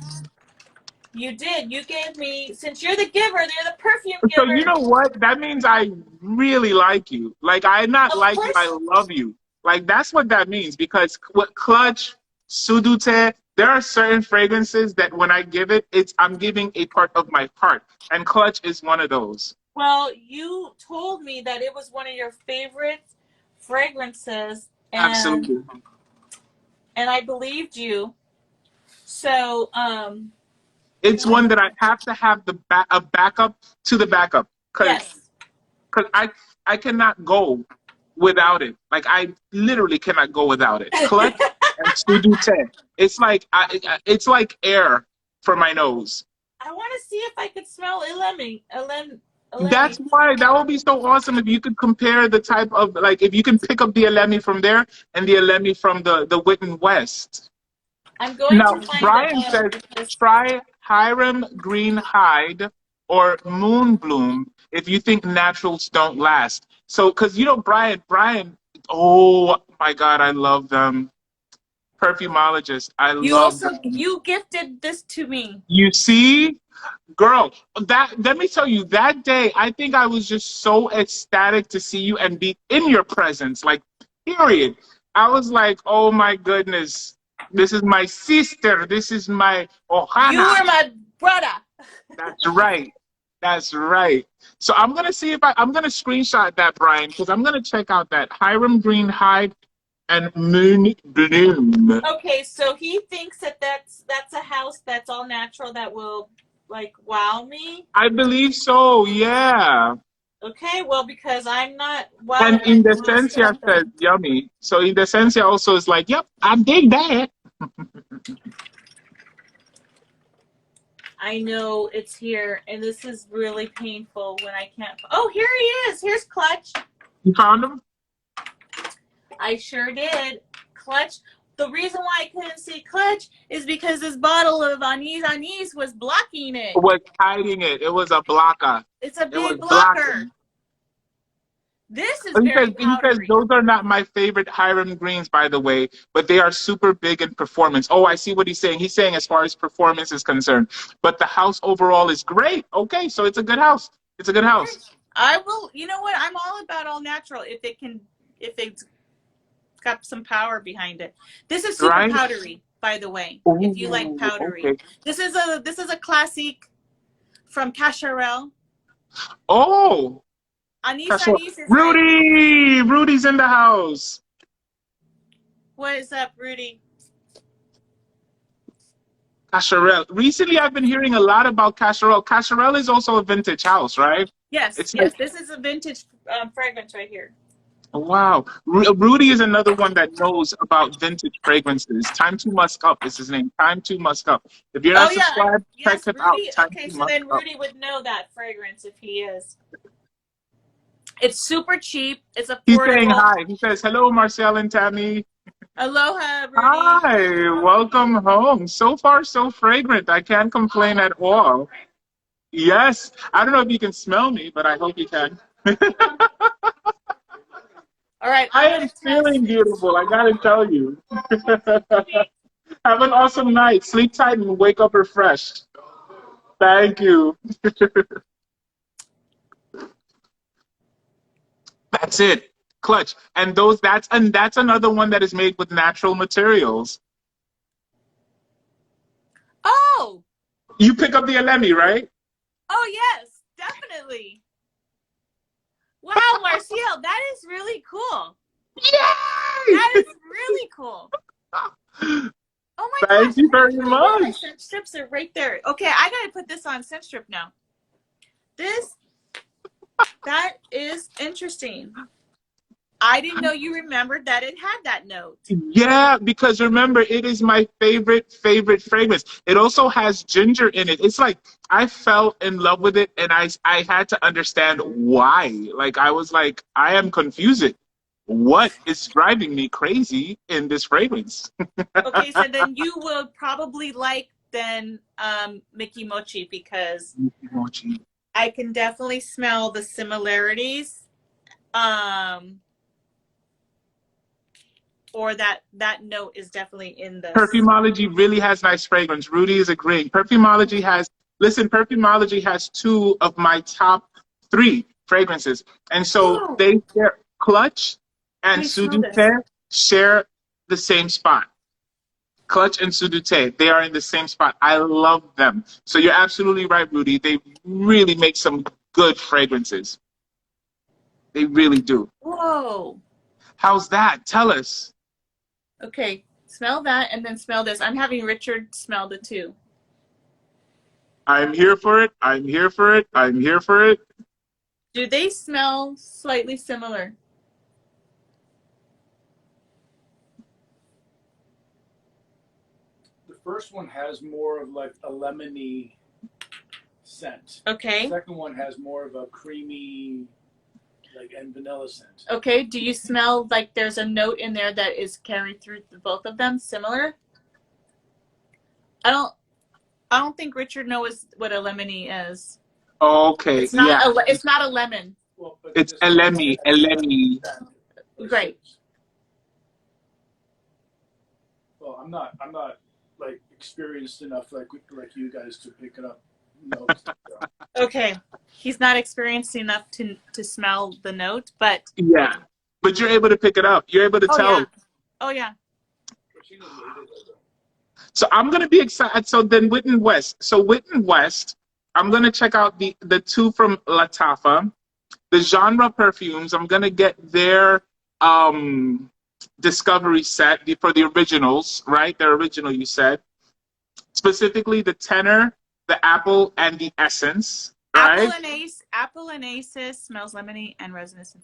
You did. You gave me, since you're the giver, they're the perfume So you giver. know what? That means I really like you. Like I not Of like you, I course. love you. Like that's what that means because with Clutch, Sudute, there are certain fragrances that when I give it, I'm giving a part of my heart, and Clutch is one of those. Well, you told me that it was one of your favorite fragrances, and Absolutely. I believed you. So, It's one that I have to have a backup to the backup because yes. I cannot go without it. Like I literally cannot go without it. Clutch and Sudute. It's like air for my nose. I want to see if I could smell Elemi. That's why that would be so awesome if you could compare the type of like if you can pick up the Elemi from there and the Elemi from the Witten West. I'm going Now to find Brian a says bottle because try Hiram Green Hide or Moon Bloom if you think naturals don't last. So because you know Brian, oh my God, I love them. Perfumologist, I love them. you gifted this to me. You see? Girl, let me tell you, that day, I think I was just so ecstatic to see you and be in your presence. Like, period. I was like, oh my goodness, this is my sister. This is my You Ohana. were my brother. That's right. That's right. So I'm gonna see if I'm gonna screenshot that, Brian, because I'm gonna check out that Hiram Green Hide and Moon Bloom. Okay, so he thinks that's a house that's all natural that will like wow me. I believe so, yeah. Okay, well because I'm not And wowed by most Indecencia of says them. yummy. So Indecencia also is like, yep, I dig that. I know it's here, and this is really painful when I can't. Oh, here he is. Here's Clutch. You found him? I sure did. Clutch. The reason why I couldn't see Clutch is because this bottle of anise was blocking it. Was hiding it. It was a blocker. It's a It was big blocker. blocking. This is He very says powdery. those are not my favorite Hiram Greens, by the way, but they are super big in performance. Oh, I see what he's saying. He's saying as far as performance is concerned. But the house overall is great. Okay, so it's a good house. It's a good house. I will. You know what? I'm all about all natural if it's got some power behind it. This is super Right? powdery, by the way. Ooh, if you like powdery, okay. this is a classic from Cacharel. Oh, Anise is Rudy! Rudy's in the house. What is up, Rudy? Cacharel. Recently, I've been hearing a lot about Cacharel. Cacharel is also a vintage house, right? Yes, It's yes. like, This is a vintage fragrance right here. wow. Rudy is another one that knows about vintage fragrances. Time to Musk Up is his name. Time to Musk Up. If you're not subscribed, check him out. Rudy. Time Okay, to so Musk then Up. Rudy would know that fragrance if he is. It's super cheap. It's affordable. He's saying hi. He says, hello, Marcial and Tammie. Aloha, Rudy. Hi, welcome home. So far, so fragrant. I can't complain at all. Yes. I don't know if you can smell me, but I hope you can. All right. I am feeling beautiful, I gotta tell you. Have an awesome night. Sleep tight and wake up refreshed. Thank you. That's it. Clutch. And that's another one that is made with natural materials. Oh. You pick up the Elemi, right? Oh yes, definitely. Wow, Marcial, that is really cool. Yay! That is really cool. Oh my gosh. Thank you very My much. scent strips are right there. Okay, I gotta put this on scent strip now. That is interesting. I didn't know you remembered that it had that note. Yeah, because remember, it is my favorite fragrance. It also has ginger in it. It's like I fell in love with it, and I had to understand why. Like I was like, I am confused. What is driving me crazy in this fragrance? Okay, so then you will probably like then Mickey Mochi, because Mochi. I can definitely smell the similarities. Or that note is definitely in this. Perfumology really has nice fragrance. Rudy is agreeing. Perfumology has, listen, Perfumology has 2 of my top 3 fragrances. And so they share, Clutch and Let me smell this. Sudute share the same spot. Clutch and Sudute, they are in the same spot. I love them. So you're absolutely right, Rudy. They really make some good fragrances. They really do. Whoa. How's that? Tell us. Okay, smell that and then smell this. I'm having Richard smell the 2. I'm here for it. I'm here for it. I'm here for it. Do they smell slightly similar? The first one has more of like a lemony scent. Okay. The second one has more of a creamy, like, and vanilla scent. Okay, do you smell like there's a note in there that is carried through both of them, similar? I don't think Richard knows what a lemony is. Okay, It's not yeah. it's not a lemon. Well, but It's Elemi. Great. Well, I'm not like experienced enough like you guys to pick it up. Notes. Okay. He's not experienced enough to smell the note, but Yeah, but you're able to pick it up. You're able to tell. Yeah. Oh yeah. So I'm gonna be excited. So then Witten West. So Witten West, I'm gonna check out the 2 from LATTAFA, the genre perfumes. I'm gonna get their discovery set for the originals, right? Their original, you said. Specifically the tenor, the apple, and the essence. Right? Apple and Aces smells lemony and resinous.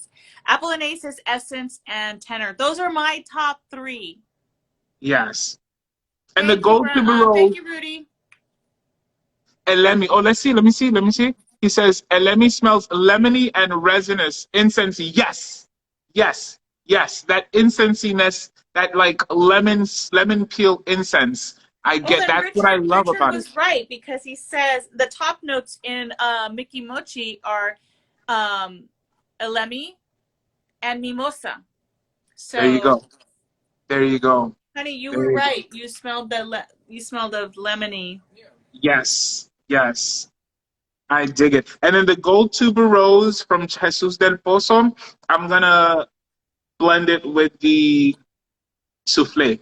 Apple and Aces, essence, and tenor. Those are my top 3. Yes. And the gold tuberose. Thank you, Rudy. Elemi. Oh, let's see. Let me see. He says Elemi smells lemony and resinous, incensey. Yes. That incensiness, that like lemon peel incense. I get that's what I love about it. Richard was right, because he says the top notes in Mickey Mochi are Elemi and Mimosa. So There you go. Honey, you were right. You smelled you smelled of lemony. Yes. I dig it. And then the gold tuberose from Jesus del Pozo, I'm gonna blend it with the souffle.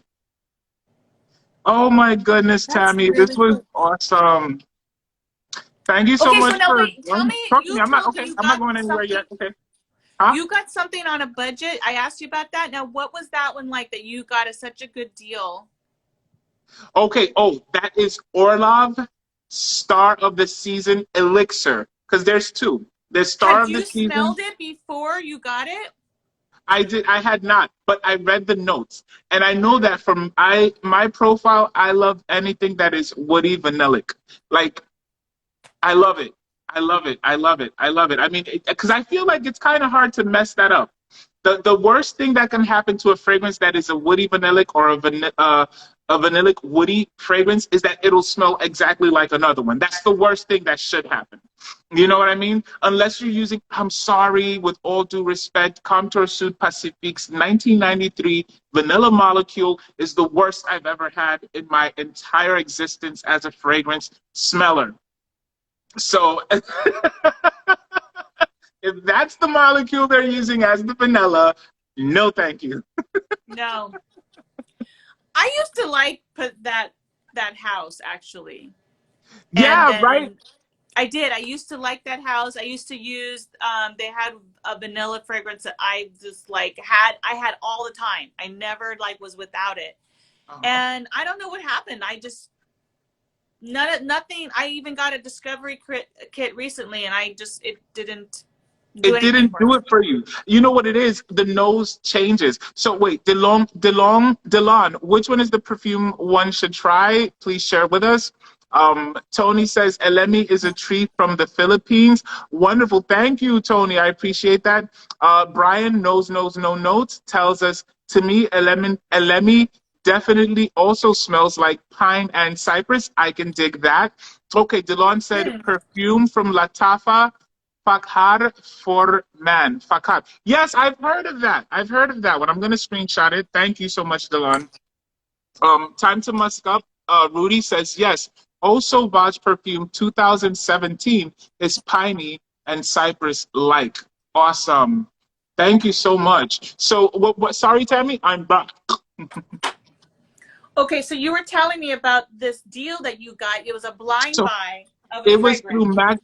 Oh my goodness, Tammie, really this was awesome. Thank you so much so now for wait, tell me, I'm not going anywhere yet. Okay. Huh? You got something on a budget. I asked you about that. Now, what was that one like that you got such a good deal? Okay. Oh, that is Orlov Star of the Season Elixir. Because there's 2. There's Star of the Season. Had you smelled it before you got it? I did. I had not, but I read the notes, and I know that from my profile, I love anything that is woody vanillic. Like, I love it. I mean, because I feel like it's kind of hard to mess that up. The worst thing that can happen to a fragrance that is a woody vanillic or a vanillic woody fragrance is that it'll smell exactly like another one. That's the worst thing that should happen. You know what I mean? Unless you're using, I'm sorry, with all due respect, Contour Sud Pacifique's 1993 Vanilla Molecule is the worst I've ever had in my entire existence as a fragrance smeller. So if that's the molecule they're using as the vanilla, no thank you. No. I used to like that house, actually. Yeah, right. I did. I used to like that house. I used to use, they had a vanilla fragrance that I just like I had all the time. I never like was without it. And I don't know what happened. I just, nothing. I even got a discovery kit recently and it didn't do It anything didn't for do us. it for you. You know what it is? The nose changes. So wait, Delon, which one is the perfume one should try? Please share with us. Tony says Elemi is a tree from the Philippines. Wonderful. Thank you, Tony. I appreciate that. Brian knows no notes tells us, to me, Elemi definitely also smells like pine and cypress. I can dig that. Okay, Delon said perfume from LATTAFA. Fakhar for man. Fakhar. Yes, I've heard of that. I've heard of that one. I'm going to screenshot it. Thank you so much, Delon. Time to musk up. Rudy says, yes. Also, Vaj perfume 2017 is piney and cypress-like. Awesome. Thank you so much. So, sorry, Tammie, I'm back. Okay, so you were telling me about this deal that you got. It was a blind So, buy of a it was through fragrance.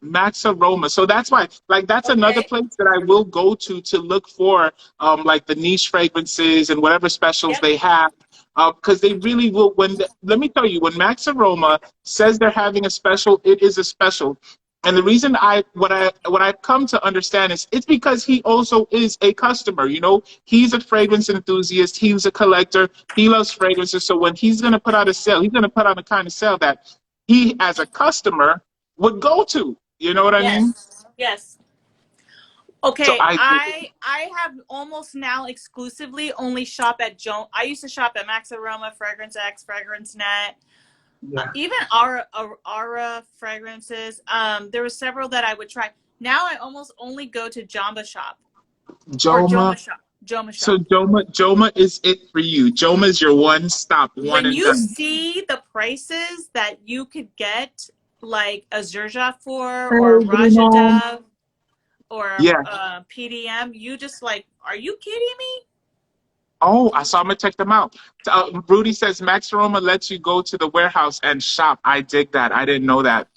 Max Aroma. So that's why, like, that's another Okay. place that I will go to look for, like the niche fragrances and whatever specials Yep. they have. Because they really will, let me tell you, when Max Aroma says they're having a special, it is a special. And the reason what I've come to understand is it's because he also is a customer, you know? He's a fragrance enthusiast, he's a collector, he loves fragrances. So when he's gonna put out a sale, he's gonna put out a kind of sale that he as a customer would go to. You know what I mean? Yes. Yes. So Okay, I have almost now exclusively only shop at I used to shop at Max Aroma, Fragrance X, Fragrance Net, yeah. even Aura fragrances. There were several that I would try. Now I almost only go to Jamba Shop or Joma. Joma Shop. Joma Shop. So Joma is it for you. Joma is your one stop, one When and you done. see the prices that you could get, like a Zerja for, or Hey, Bruno. Rajadav, or Yeah. PDM, you just like, are you kidding me? Oh, so I'm gonna check them out. Rudy says Max Aroma lets you go to the warehouse and shop. I dig that. I didn't know that.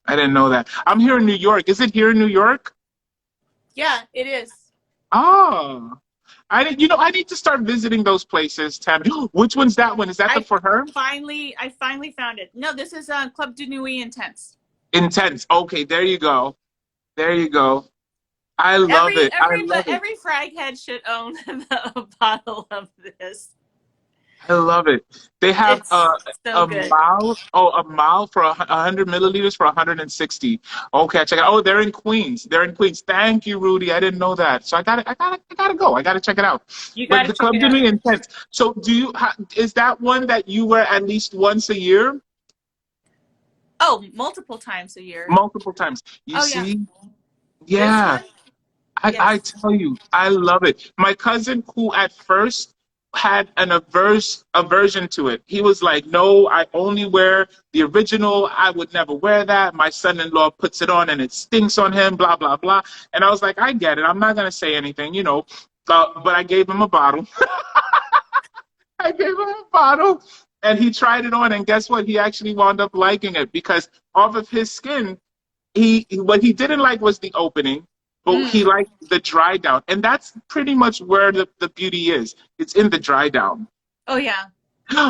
I didn't know that. I'm here in New York. Is it here in New York? Yeah, it is. Oh. I need to start visiting those places, Tammie. Which one's that one? Is that the for her? I finally found it. No, this is Club de Nuit Intense. Intense. Okay, there you go. There you go. I love it. I love it. Every frag head should own a bottle of this. I love it. They have It's so good. a mile for 100 milliliters for 160. Okay, check it out. Oh, they're in Queens. They're in Queens. Thank you, Rudy. I didn't know that. So I gotta go. I gotta check it out. You But gotta the check Club it de out. Nuit Intense. So is that one that you wear at least once a year? Oh, multiple times a year. Multiple times. You Oh, see? Yeah. Yeah. I tell you, I love it. My cousin, who at first had an aversion to it, he was like, no, I only wear the original. I would never wear that. My son-in-law puts it on and it stinks on him, blah, blah, blah. And I was like, I get it. I'm not going to say anything, you know. But I gave him a bottle. I gave him a bottle. And he tried it on. And guess what? He actually wound up liking it because off of his skin, what he didn't like was the opening. But he liked the dry down. And that's pretty much where the beauty is. It's in the dry down. Oh, yeah.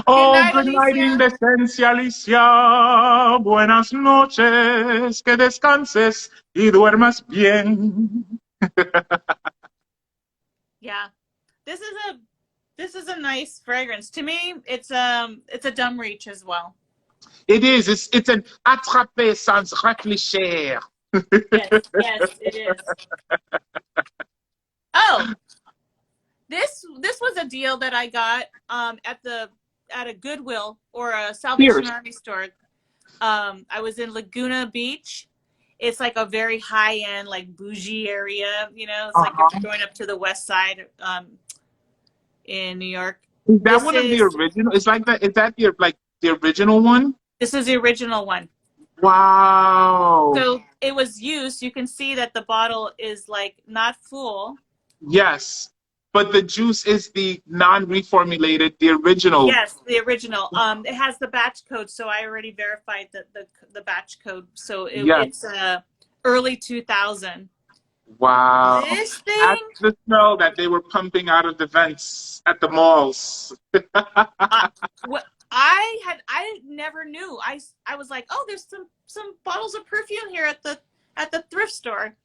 Oh, Good night, indecencia, Alicia. Buenas noches. Que descanses y duermas bien. Yeah. This is a nice fragrance. To me, it's a dumb reach as well. It is. It's an attraper sans réfléchir. Yes, it is. Oh, this was a deal that I got at a Goodwill or a Salvation Army store. I was in Laguna Beach. It's like a very high end, like bougie area. You know, it's like if you're going up to the west side in New York. Is that one of the original? It's like that. Is that the original one? This is the original one. Wow. So it was used. You can see that the bottle is like not full. Yes, but the juice is the non-reformulated, the original. Yes, the original. It has the batch code, so I already verified the batch code. So it's early 2000. Wow. This thing. That's the smell that they were pumping out of the vents at the malls. I never knew. I was like, oh, there's some bottles of perfume here at the thrift store,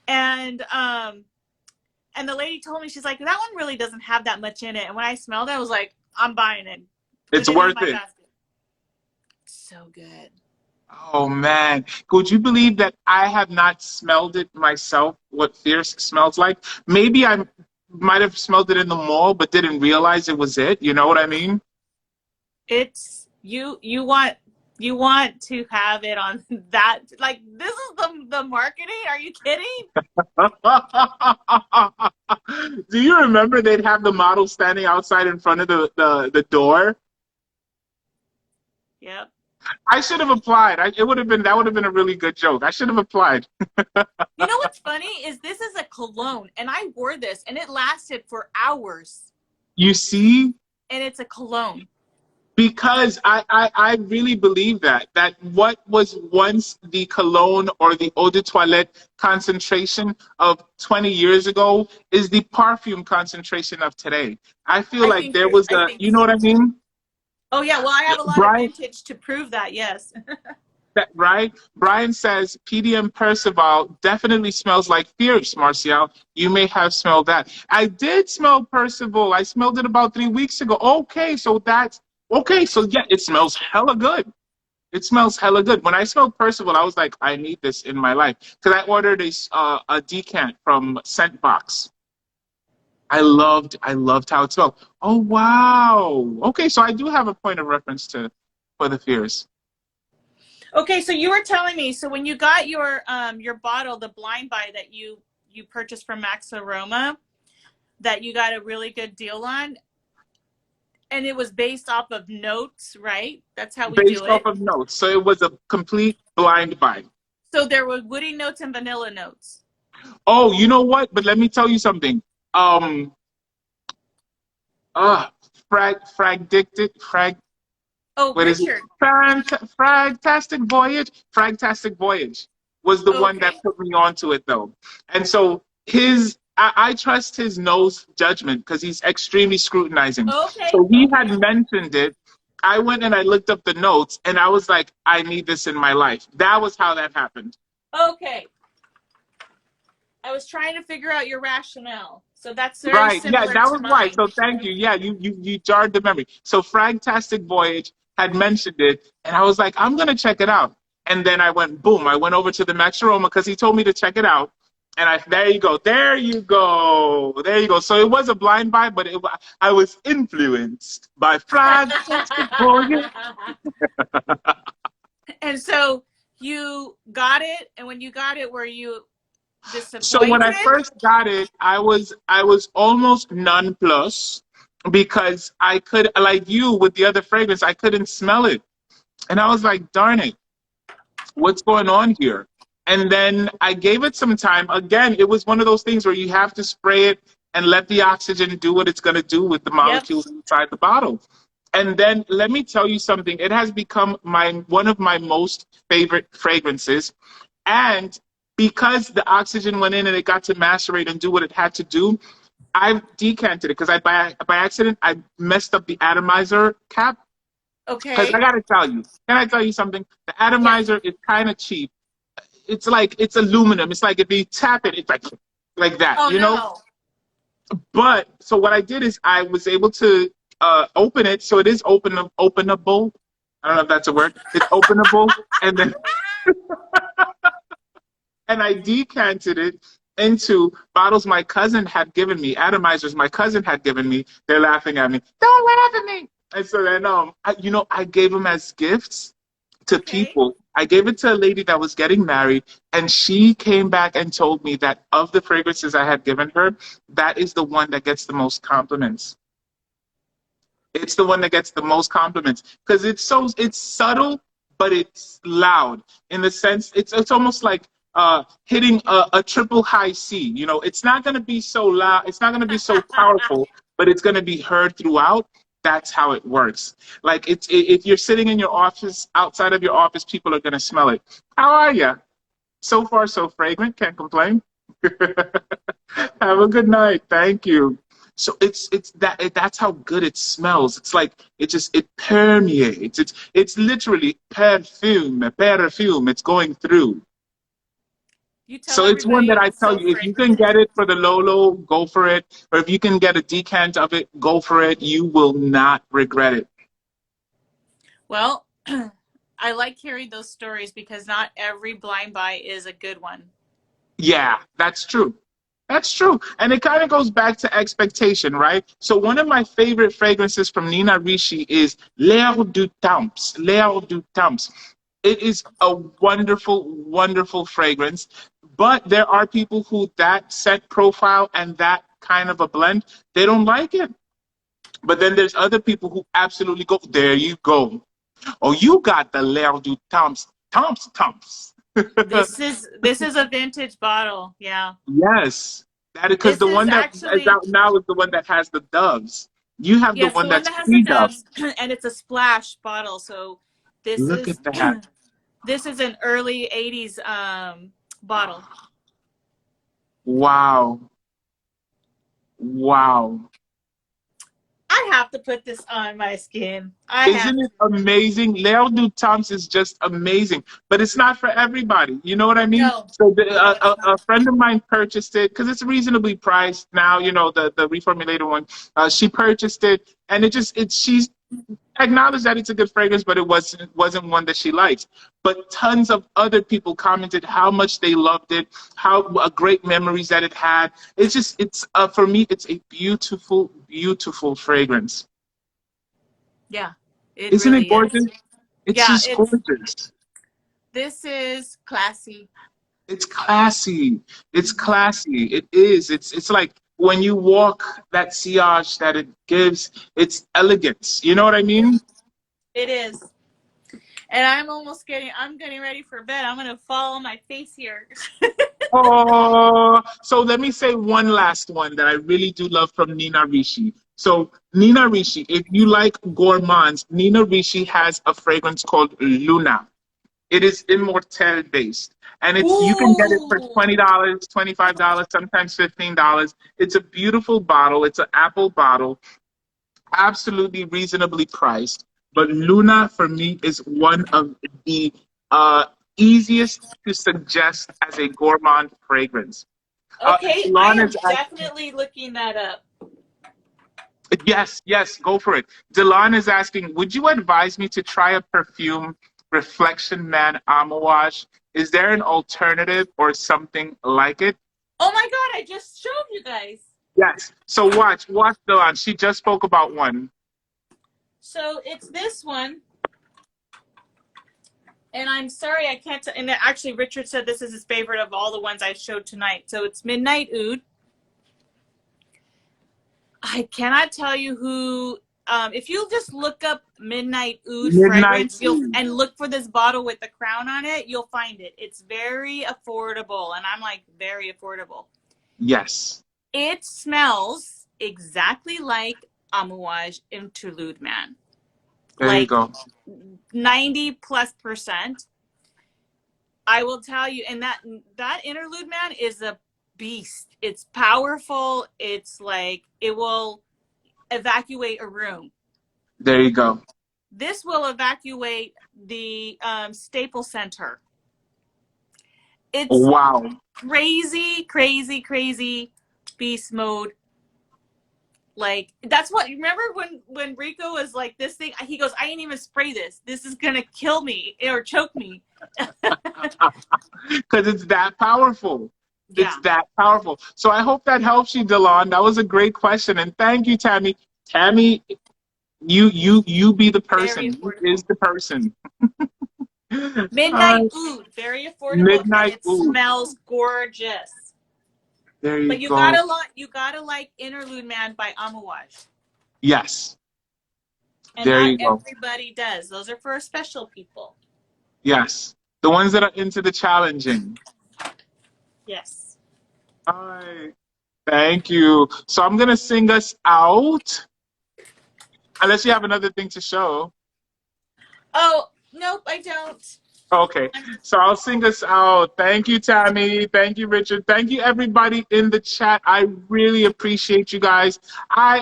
And the lady told me, she's like, that one really doesn't have that much in it. And when I smelled it, I was like, I'm buying it. It's Put it in worth my it. basket. So good. Oh man, would you believe that I have not smelled it myself, what Fierce smells like? Maybe I might have smelled it in the mall, but didn't realize it was it. You know what I mean? It's you want to have it on that, like, this is the marketing. Are you kidding? Do you remember they'd have the model standing outside in front of the door? Yep. I should have applied. That would have been a really good joke. I should have applied. You know what's funny is this is a cologne, and I wore this, and it lasted for hours. You see? And it's a cologne. Because I really believe that what was once the cologne or the eau de toilette concentration of 20 years ago is the perfume concentration of today. I feel like there was you know what I mean? Oh yeah, well, I have a lot of vintage to prove that, yes. Right? Brian says, PDM Percival definitely smells like Fierce, Marcial. You may have smelled that. I did smell Percival. I smelled it about 3 weeks ago. Okay, so yeah, it smells hella good. It smells hella good. When I smelled Percival, I was like, I need this in my life. Because I ordered a decant from Scentbox. I loved how it smelled. Oh, wow. Okay, so I do have a point of reference for the Fierce. Okay, so you were telling me, so when you got your bottle, the blind buy that you purchased from Max Aroma, that you got a really good deal on, and it was based off of notes, right? That's how we do it. Based off of notes. So it was a complete blind buy. So there were woody notes and vanilla notes. Oh, you know what? But let me tell you something. Oh, what Richard. Fragtastic Voyage was the one that put me onto it, though. And so I trust his nose judgment because he's extremely scrutinizing. Okay. So he had mentioned it. I went and I looked up the notes, and I was like, I need this in my life. That was how that happened. Okay. I was trying to figure out your rationale. So that's very right. similar Yeah, that to was mine. right. So thank you. Yeah, you jarred the memory. So Fragtastic Voyage had mentioned it, and I was like, I'm gonna check it out. And then I went boom. I went over to the Max Aroma because he told me to check it out. And there you go. So it was a blind buy, but I was influenced by Fragtastic Voyage. And so you got it, and when you got it, were you disappointed? So when I first got it, I was almost nonplussed because I could, like you with the other fragrance, I couldn't smell it. And I was like, darn it, what's going on here? And then I gave it some time. Again, it was one of those things where you have to spray it and let the oxygen do what it's going to do with the molecules inside the bottle. And then let me tell you something. It has become one of my most favorite fragrances. And because the oxygen went in and it got to macerate and do what it had to do, I've decanted it because by accident, I messed up the atomizer cap. Okay. Because I got to tell you, can I tell you something? The atomizer is kind of cheap. It's like, it's aluminum. It's like if you tap it, it's like that, oh, you know? No. But, so what I did is I was able to open it. So it is openable. I don't know if that's a word. It's openable. And then, and I decanted it into bottles my cousin had given me, atomizers my cousin had given me. They're laughing at me. Don't laugh at me. And so then, I gave them as gifts to people. I gave it to a lady that was getting married, and she came back and told me that of the fragrances I had given her, that is the one that gets the most compliments. It's the one that gets the most compliments because it's subtle, but it's loud in the sense it's almost like hitting a triple high C. You know, it's not going to be so loud. It's not going to be so powerful, but it's going to be heard throughout. That's how it works. Like if you're sitting in your office, outside of your office, people are going to smell it. How are you? So far, so fragrant. Can't complain. Have a good night. Thank you. So that's how good it smells. It's like it permeates. It's literally perfume. It's going through. You tell So it's one everybody that I it's tell so you, if you fragrant. can get it for the Lolo, go for it. Or if you can get a decant of it, go for it. You will not regret it. Well, I like hearing those stories because not every blind buy is a good one. Yeah, that's true. That's true. And it kind of goes back to expectation, right? So one of my favorite fragrances from Nina Ricci is L'air du Temps. L'air du Temps. It is a wonderful, wonderful fragrance. But there are people who that scent profile and that kind of a blend, they don't like it. But then there's other people who absolutely go, there you go. Oh, you got the L'air du Temps. Temps, Temps. This is a vintage bottle. Yeah. Yes, that because This the is one that is actually, out now is the one that has the doves. You have the yes, the one one that's that has the pre-dove. doves and it's a splash bottle. So this Look is at that! this is an early 80s bottle. Wow, wow! I have to put this on my skin. I have Isn't it amazing? L'air du Temps is just amazing, but it's not for everybody. You know what I mean? no, So no, it's a not. friend of mine purchased it because it's reasonably priced now. You know the reformulated one. She purchased it, and she's acknowledged that it's a good fragrance, but it wasn't one that she likes. But tons of other people commented how much they loved it, how great memories that it had. It's for me, it's a beautiful, beautiful fragrance. Yeah, it Isn't it really is. gorgeous? It's Yeah, just gorgeous. this is classy. It's classy. It's classy. It is. It's like when you walk that sillage that it gives, it's elegance. You know what I mean? It is. And I'm getting ready for bed. I'm gonna fall on my face here. Oh, so let me say one last one that I really do love from Nina Ricci. So Nina Ricci, if you like gourmands, Nina Ricci has a fragrance called Luna. It is Immortelle based, and you can get it for Ooh. $20, $25, sometimes $15. It's a beautiful bottle. It's an apple bottle, absolutely reasonably priced. But Luna for me is one of the uh, easiest to suggest as a gourmand fragrance. Okay, I Delon am is asking, definitely looking that up. yes, yes, go for it. Delon is asking, would you advise me to try a perfume Reflection Man Amouage? Is there an alternative or something like it? Oh my god, I just showed you guys. Yes. So watch Delon. She just spoke about one. So it's this one. And I'm sorry I can't. And actually, Richard said this is his favorite of all the ones I showed tonight. So it's Midnight Oud. I cannot tell you who. If you just look up Midnight Oud Midnight fragrance, Oud. and look for this bottle with the crown on it, you'll find it. It's very affordable, and I'm like very affordable. Yes. It smells exactly like Amouage Interlude Man. There you Like go. 90+%. I will tell you, and that Interlude Man is a beast. It's powerful. It's like it will evacuate a room. There you go. This will evacuate the Staples Center. It's Wow. crazy, crazy, crazy beast mode. Like that's what. Remember when Rico was like this thing? He goes, "I ain't even spray this. This is gonna kill me or choke me." Because it's that powerful. Yeah. It's that powerful. So I hope that helps you, Delon. That was a great question, and thank you, Tammie. Tammie, you be the Very person. You affordable. is the person. Midnight Oud, very affordable, and Midnight it Oud. smells gorgeous. There you But you go. gotta like Interlude Man by Amouage. Yes. And There not you go. everybody does. Those are for special people. Yes. The ones that are into the challenging. Yes. All right. Thank you. So I'm gonna sing us out. Unless you have another thing to show. Oh, nope, I don't. Okay, so I'll sing us out. Thank you, Tammie. Thank you, Richard. Thank you, everybody in the chat. I really appreciate you guys.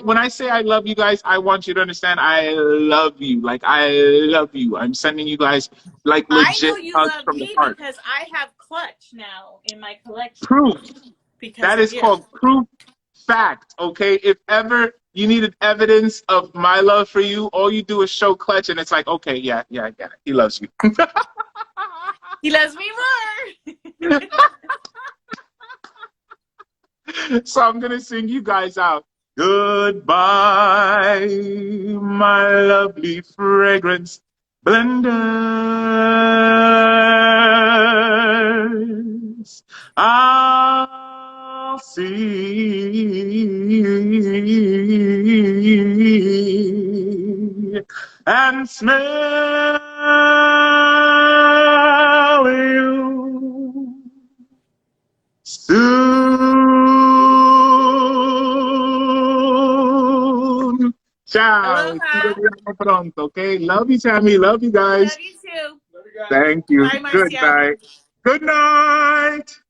When I say I love you guys, I want you to understand I love you. Like, I love you. I'm sending you guys, like, I know legit you hugs love from the me heart. because I have Clutch now in my collection. Proof. Because That of is you. called proof fact, okay? If ever you needed evidence of my love for you, all you do is show Clutch, and it's like, okay, yeah, he loves you. He loves me more. So I'm going to sing you guys out. Goodbye, my lovely fragrance blenders. I'll see and smell you soon. Ciao. Ci Aloha. vediamo pronto, okay? Love you, Tammie. Love you guys. Love you too. Love you guys. Thank you. Bye, Good Marcial. night. Good night.